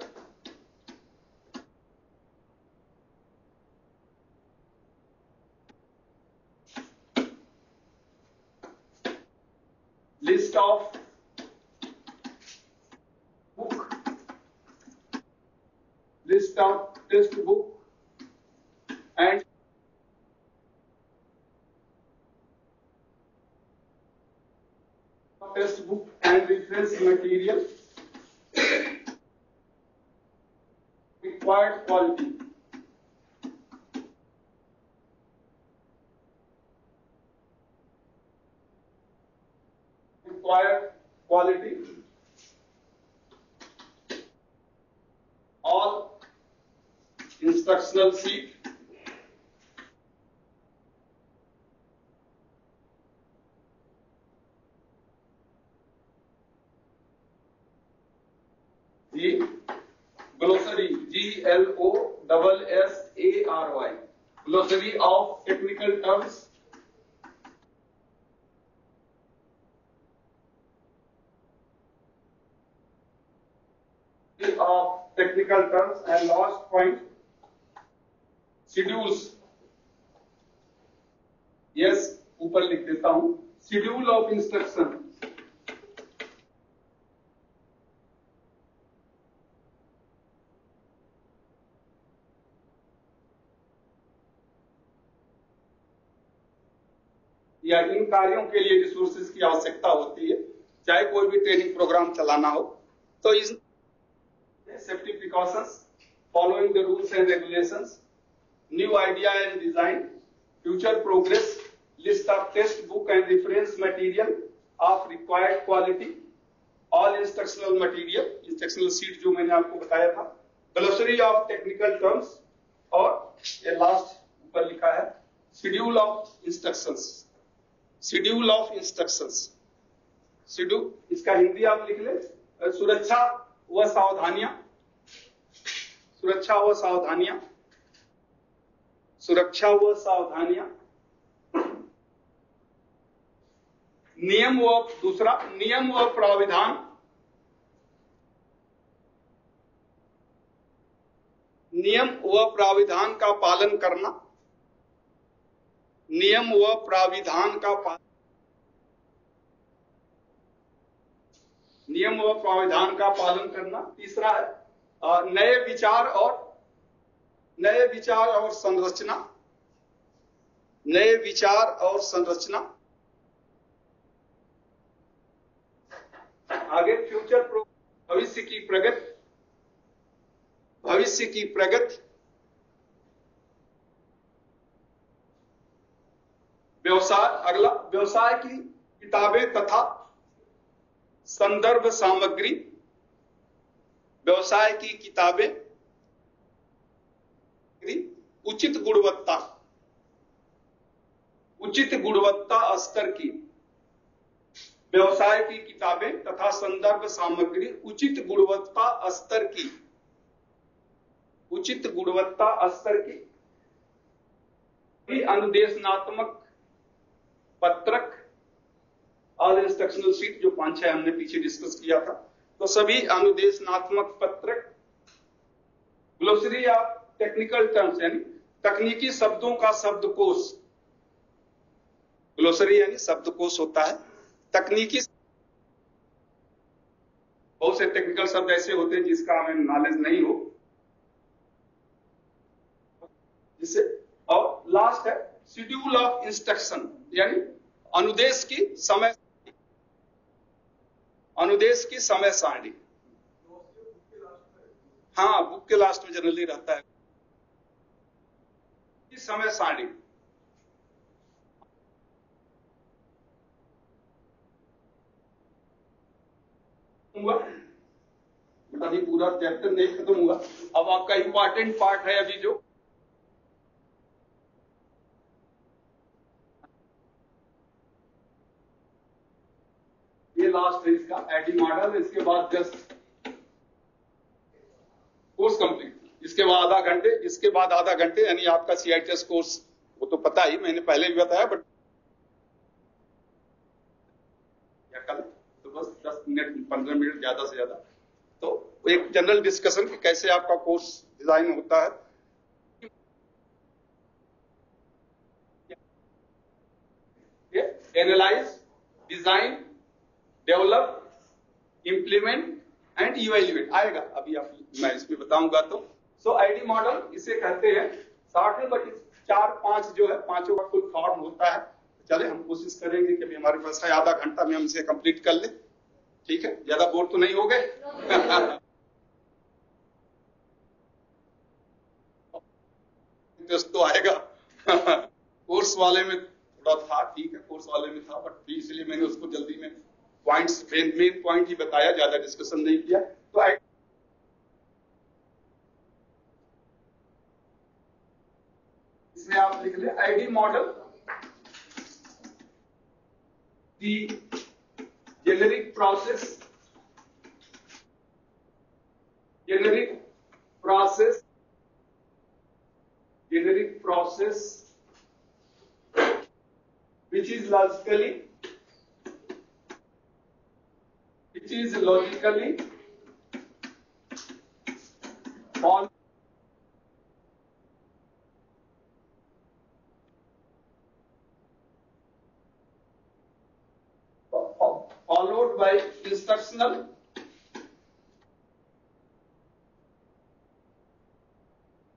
list of test book and reference material, required quality, all instructional sheet, glossary, G GLOSSARY, glossary of technical terms. Of technical terms. And last point, schedules. Yes, ऊपर लिख देता हूं, schedule of instruction. या इन कार्यों के लिए resources की आवश्यकता होती है, चाहे कोई भी ट्रेनिंग प्रोग्राम चलाना हो, तो इस safety precautions, following the rules and regulations, new idea and design, future progress, list of text book and reference material of required quality, all instructional material, instructional sheet जो मैंने आपको बताया था, ग्लोसरी ऑफ टेक्निकल टर्म्स, और ये last ऊपर लिखा है schedule of instructions. Schedule of instructions, schedule इसका हिंदी आप लिख ले, सुरक्षा व सावधानियां, सुरक्षा व सावधानियां, सुरक्षा व सावधानियां, नियम व दूसरा नियम व प्राविधान, नियम व प्राविधान का पालन करना, नियम व प्राविधान का पालन, नियम व प्राविधान का पालन करना. तीसरा है नए विचार और संरचना, नए विचार और संरचना. आगे फ्यूचर भविष्य की प्रगति, भविष्य की प्रगति, व्यवसाय, अगला व्यवसाय की किताबें तथा संदर्भ सामग्री, व्यवसाय की किताबें, उचित गुणवत्ता, उचित गुणवत्ता स्तर की, व्यवसाय की किताबें तथा संदर्भ सामग्री उचित गुणवत्ता स्तर की, उचित गुणवत्ता स्तर की. अनुदेशनात्मक पत्रक, ऑल इंस्ट्रक्शनल शीट जो 5-6 हमने पीछे डिस्कस किया था, तो सभी अनुदेशनात्मक पत्रक, ग्लोसरी ऑफ टेक्निकल टर्म्स यानी तकनीकी शब्दों का शब्दकोश, ग्लोसरी यानी शब्दकोश होता है. तकनीकी, बहुत से टेक्निकल शब्द ऐसे होते हैं जिसका हमें नॉलेज नहीं हो, जिससे. और लास्ट है शेड्यूल ऑफ इंस्ट्रक्शन यानी अनुदेश की समय, अनुदेश की समय सारणी. हाँ, बुक के लास्ट में जनरली रहता है समय सारणी. अभी पूरा चैप्टर नहीं खत्म हुआ, अब आपका इंपॉर्टेंट पार्ट है अभी जो ये लास्ट है इसका एडी मॉडल. इसके बाद जस्ट कोर्स कंप्लीट, इसके बाद आधा घंटे, इसके बाद आधा घंटे यानी आपका CITS कोर्स, वो तो पता ही, मैंने पहले भी बताया, बट या कल तो बस 10 मिनट 15 मिनट ज्यादा से ज्यादा, तो एक जनरल डिस्कशन कि कैसे आपका कोर्स डिजाइन होता है. Analyse, design, develop, implement and evaluate आएगा, अभी आप मैं इसमें बताऊंगा. तो सो आईडी मॉडल इसे कहते हैं. 60 में बट 4-5 जो है, पांचों का कुल फॉर्म होता है. चले हम कोशिश करेंगे कि अभी हमारे पास है आधा घंटा में हम इसे कंप्लीट कर ले. ठीक है, ज्यादा बोर तो नहीं हो गए. इंटरेस्ट तो आएगा. कोर्स वाले में थोड़ा था, ठीक है, कोर्स वाले में था, बट इसलिए मैंने उसको जल्दी में पॉइंट्स, मेन पॉइंट ही बताया, ज्यादा डिस्कशन नहीं किया. तो इसमें आप लिख ले ID model, the generic process logically followed by instructional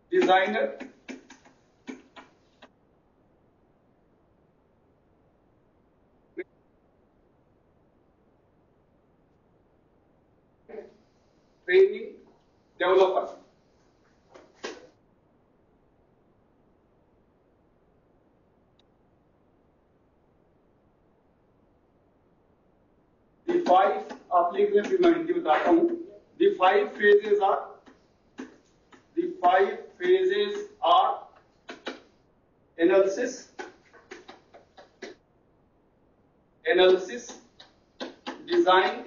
designer training developer. The five आप लिख लें, फिर मैं हिंदी बताता हूं. The five phases are analysis, design,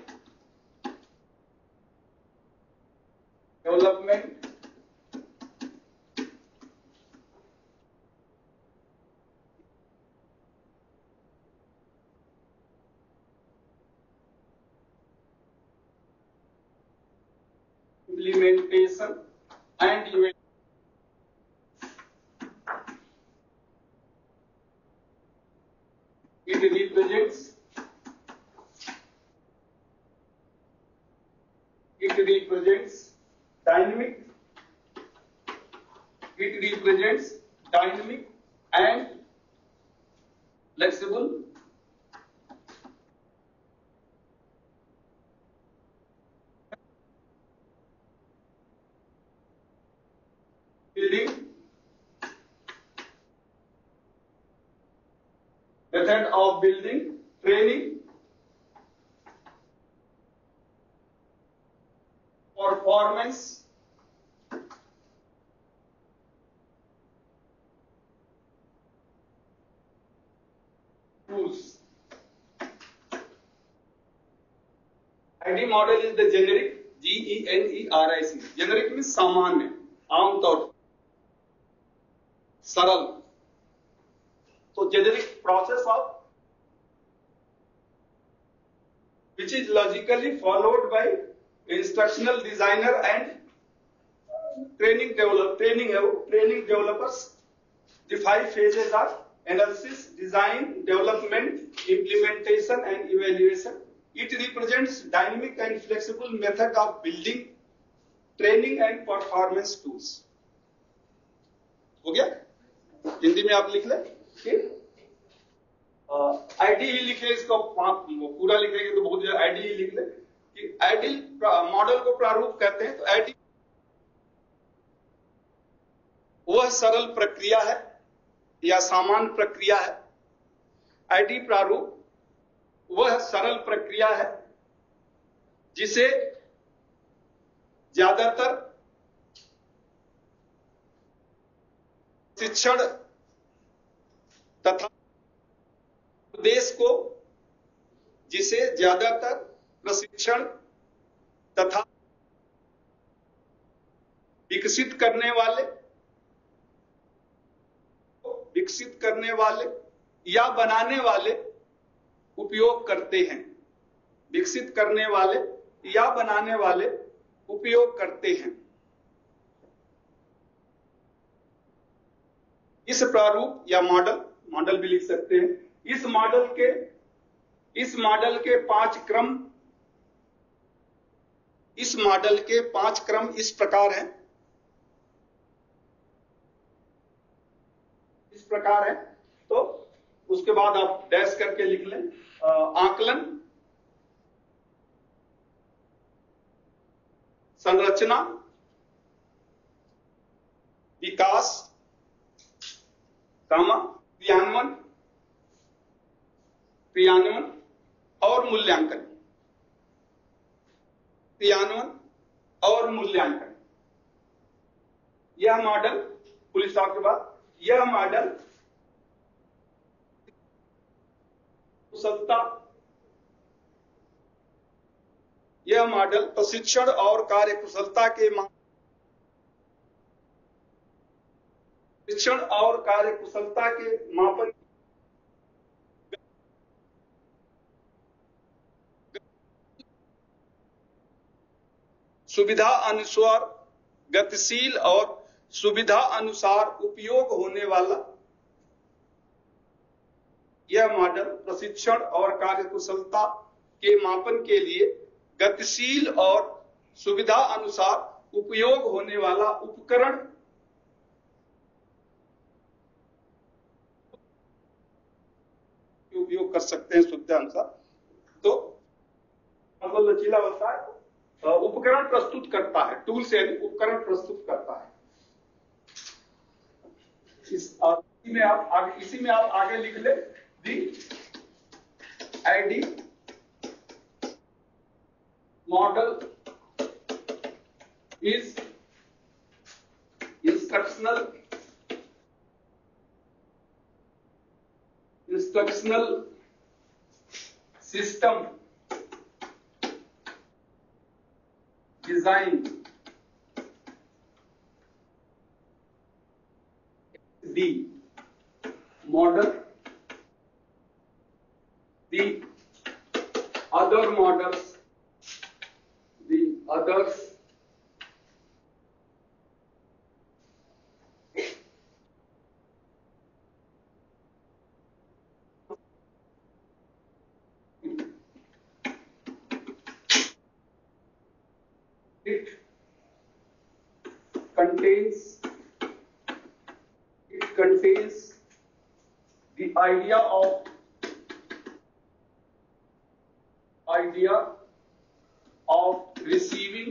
development, implementation and evaluation. It represents dynamic and flexible building method of building, training, performance, tools. ID model is the generic, GENERIC. Generic means सामान्य, आमतौर, सरल. तो generic process of which is logically followed by instructional designer and training developers. The five phases are analysis, design, development, implementation and evaluation. It represents dynamic and flexible method of building, training and performance tools. हो गया? हिंदी में आप लिख लें. IDE लिखे, इसको पूरा लिखेंगे तो बहुत ज्यादा. आईडीई लिख ले कि आइडियल मॉडल को प्रारूप कहते हैं. तो आईडी वह सरल प्रक्रिया है या सामान्य प्रक्रिया है. आईडी प्रारूप वह सरल प्रक्रिया है जिसे ज्यादातर शिक्षण तथा प्रशिक्षण तथा विकसित करने वाले या बनाने वाले उपयोग करते हैं. विकसित करने वाले या बनाने वाले उपयोग करते हैं. इस प्रारूप या मॉडल भी लिख सकते हैं. इस मॉडल के पांच क्रम इस प्रकार हैं. तो उसके बाद आप डैश करके लिख लें. आकलन, संरचना, विकास, क्रियान्वयन और मूल्यांकन. यह मॉडल पुलिस के बाद यह मॉडल प्रशिक्षण और कार्यकुशलता के मापन सुविधा अनुसार गतिशील और सुविधा अनुसार उपयोग होने वाला यह मॉडल प्रशिक्षण और कार्यकुशलता के मापन के लिए गतिशील और सुविधा अनुसार उपयोग होने वाला उपकरण उपयोग कर सकते हैं सुविधा अनुसार। तो मतलब लचीला होता है, उपकरण प्रस्तुत करता है, टूल से उपकरण प्रस्तुत करता है। इसी में आप आगे लिख ले, the ID model is instructional system design the model, the other models, the others it contains the idea of receiving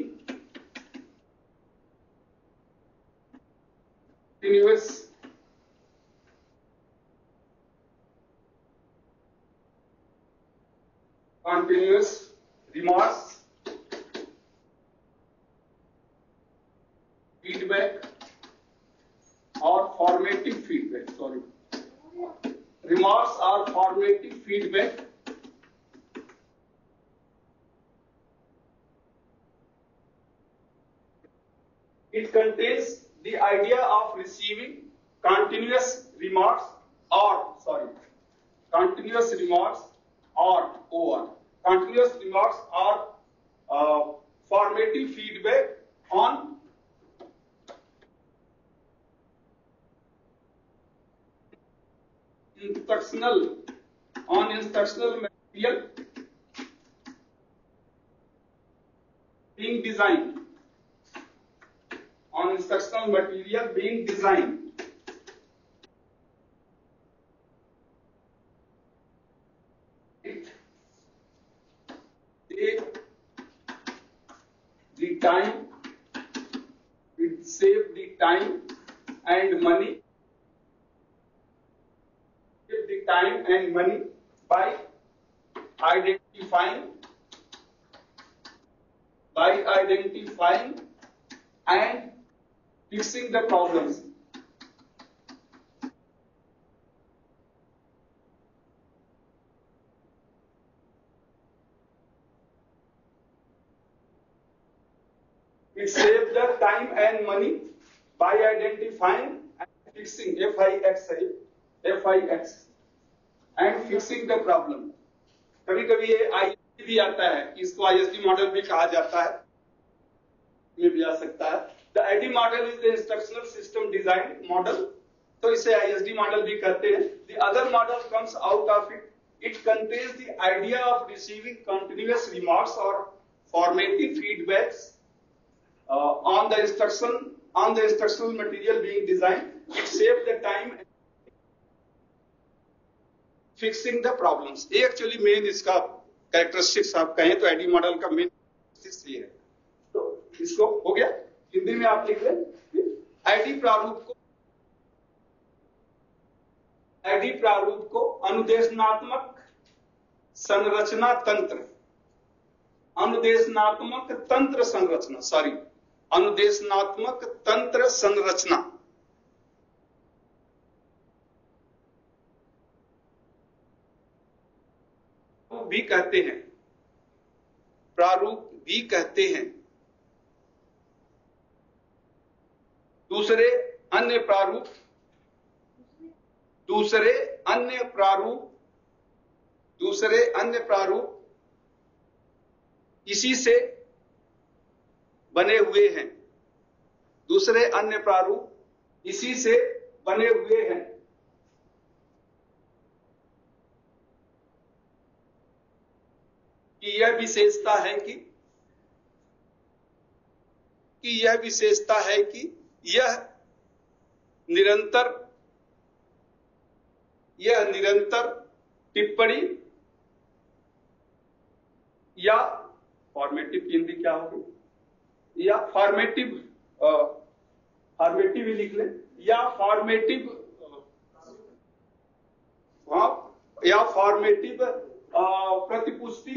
continuous remarks, feedback or formative feedback. Remarks are formative feedback. It contains the idea of receiving continuous remarks or Continuous remarks are formative feedback on instructional material being designed. On instructional material being designed. It save the time and money. Save the time and money by identifying and fixing the problems. It saves the time and money by identifying and fixing FIX and fixing the problem. कभी कभी ये ISD भी आता है, इसको ISD model भी कहा जाता है, ये भी आ सकता है। The ID model is the instructional system design model, तो इसे ISD मॉडल भी कहते हैं। The other model comes out of it. It contains the idea of receiving continuous remarks or formative feedbacks on the instructional material being designed. It saves the time and fixing the problems. ये actually main इसका characteristics आप कहें तो ID model का main ये है। तो इसको हो गया, हिंदी में आप लिख लें। आईडी प्रारूप को अनुदेशनात्मक संरचना तंत्र, अनुदेशनात्मक तंत्र संरचना भी कहते हैं, प्रारूप भी कहते हैं। दूसरे अन्य प्रारूप इसी से बने हुए हैं, दूसरे अन्य प्रारूप इसी से बने हुए हैं। कि यह विशेषता है कि यह विशेषता है कि यह निरंतर टिप्पणी या फॉर्मेटिव की हिंदी क्या होगी, या फॉर्मेटिव ही लिख लें, या फॉर्मेटिव प्रतिपुष्टि,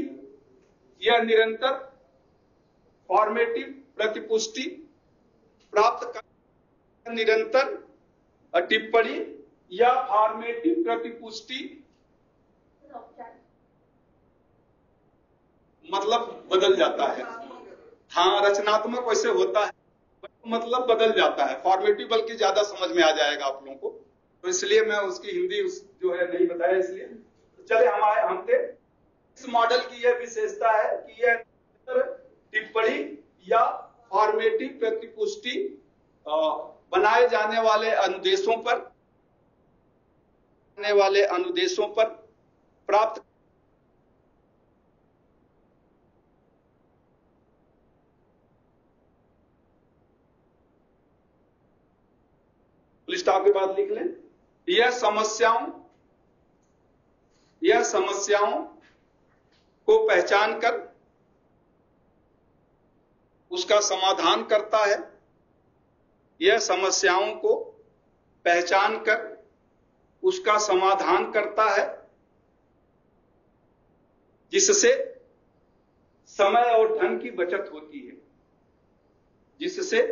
यह निरंतर फॉर्मेटिव प्रतिपुष्टि प्राप्त कर निरंतर टिप्पणी या फॉर्मेटिव प्रतिपुष्टि मतलब बदल जाता है। हाँ, रचनात्मक वैसे होता है, मतलब बदल जाता है। फॉर्मेटिव बल्कि ज्यादा समझ में आ जाएगा आप लोगों को, तो इसलिए मैं उसकी हिंदी जो है नहीं बताया। इसलिए चले हमसे इस मॉडल की यह विशेषता है कि यह टिप्पणी या फॉर्मेटिव प्रतिपुष्टि बनाए जाने वाले अनुदेशों पर प्राप्त स्टॉप के बाद लिख लें। यह समस्याओं को पहचान कर उसका समाधान करता है। यह समस्याओं को पहचान कर उसका समाधान करता है, जिससे समय और धन की बचत होती है। जिससे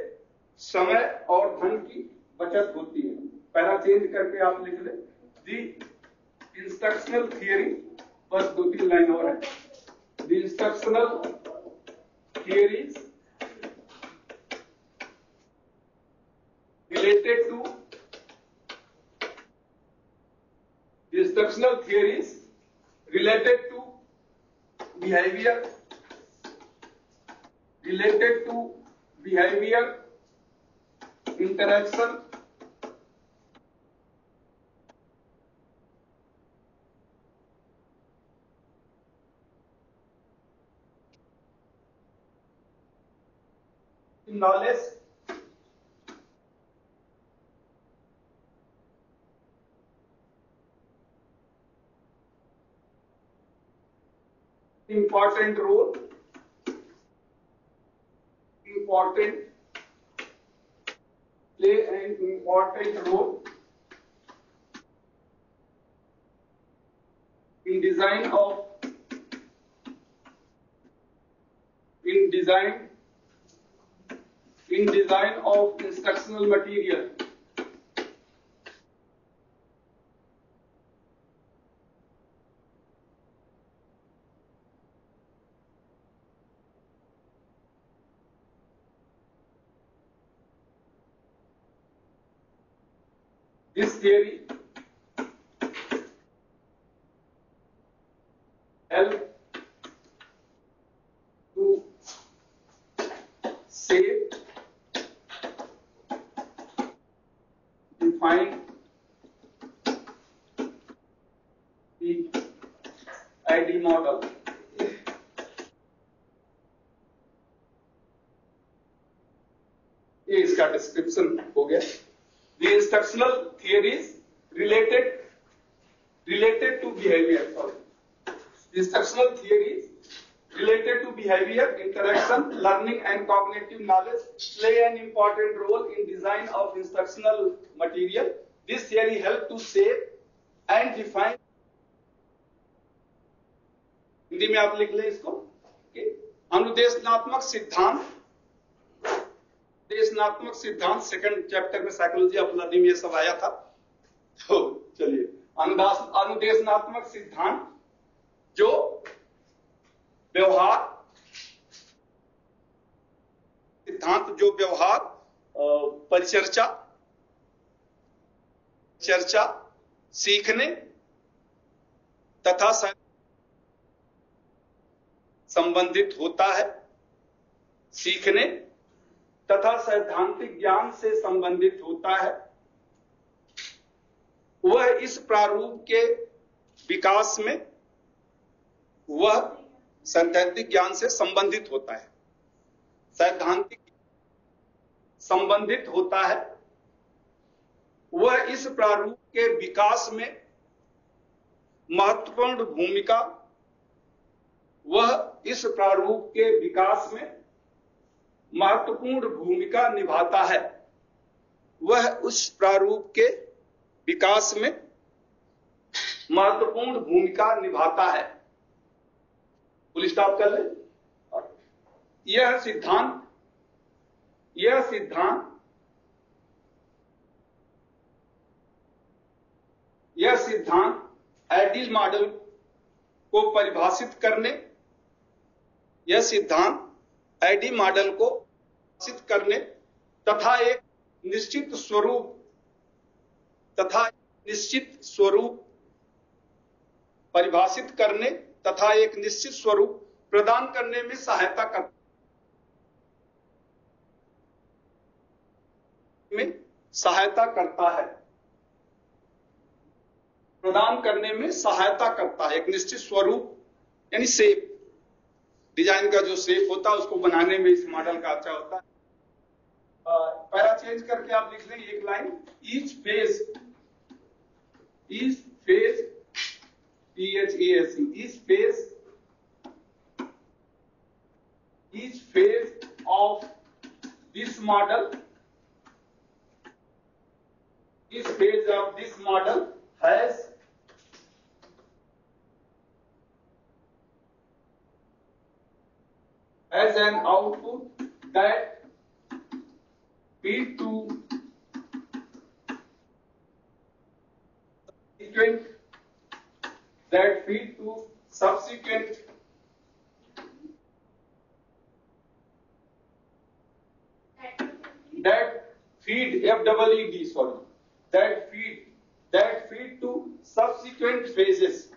समय और धन की बचत होती है। पहला चेंज करके आप लिख लें, दी इंस्ट्रक्शनल थियरी, बस 2-3 लाइन और है। The instructional theories related to instructional theories related to behavior, interaction, knowledge, important play an important role in design of instructional material. This theory help to shape, define the ID model. ये इसका description हो गया। The instructional theories related to behavior. Instructional theories related to behavior, interaction, learning, and cognitive knowledge play an important role in design of instructional material. This theory helps to shape and define. Hindi में आप लिख लें इसको। अनुदेशनात्मक सिद्धांत second chapter में psychology of learning में ये सब आया था। तो चलिए, अनुदेशनात्मक सिद्धांत जो व्यवहार परिचर्चा, सीखने तथा संबंधित होता है। सीखने तथा सैद्धांतिक ज्ञान से संबंधित होता है, वह इस प्रारूप के विकास में वह सैद्धांतिक ज्ञान से संबंधित होता है, सैद्धांतिक संबंधित होता है, वह इस प्रारूप के विकास में महत्वपूर्ण भूमिका वह इस प्रारूप के विकास में महत्वपूर्ण भूमिका निभाता है, वह उस प्रारूप के विकास में महत्वपूर्ण भूमिका निभाता है। फुल स्टॉप कर ले। यह सिद्धांत आइडियल मॉडल को परिभाषित करने, यह सिद्धांत आइडियल मॉडल को परिभाषित करने तथा एक निश्चित स्वरूप परिभाषित करने तथा एक निश्चित स्वरूप प्रदान करने में सहायता करता है, प्रदान करने में सहायता करता है। एक निश्चित स्वरूप यानी शेप, डिजाइन का जो शेप होता है उसको बनाने में इस मॉडल का अच्छा होता है। पैरा चेंज करके आप लिख लें एक line, each phase each phase of this model has an output that feed to subsequent to subsequent phases.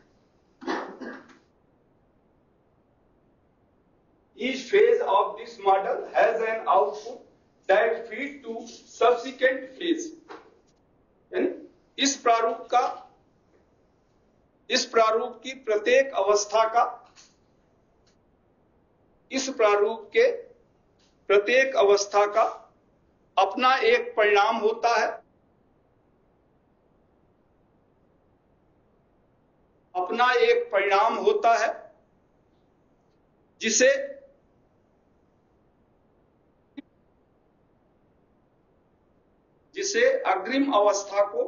Each phase of this model has an output that feed to subsequent phase. यानी इस प्रारूप की प्रत्येक अवस्था का, इस प्रारूप के प्रत्येक अवस्था का अपना एक परिणाम होता है, अपना एक परिणाम होता है जिसे अग्रिम अवस्था को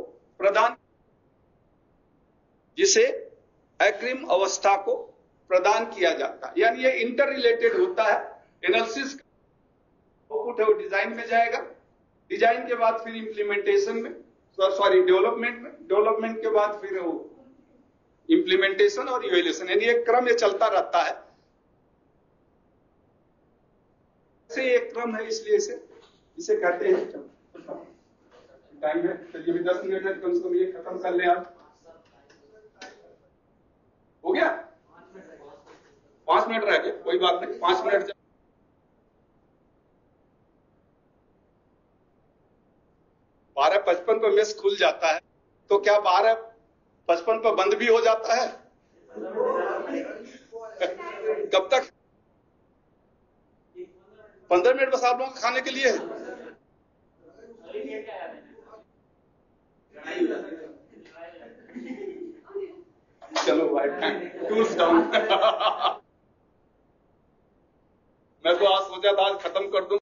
प्रदान किया जाता है। यानी ये इंटर रिलेटेड होता है। एनालिसिस आउटपुट है वो डिजाइन में जाएगा, डिजाइन के बाद फिर इंप्लीमेंटेशन में, डेवलपमेंट के बाद फिर वो इंप्लीमेंटेशन और इवैल्यूएशन, यानी एक क्रम ये चलता रहता है। ऐसे एक क्रम है, इसलिए इसे कहते हैं। टाइम है, चलिए भी 10 मिनट है, कम से कम ये खत्म कर लें आप। हो गया? 5 मिनट रह गए, कोई बात नहीं, 5 मिनट। 12:55 पर मेस खुल जाता है, तो क्या 12:55 पर बंद भी हो जाता है? कब तक? 15 मिनट बस आप लोगों को खाने के लिए है। चलो भाई, टूल्स डाउन। मैं तो आज सोचा था आज खत्म कर दूं।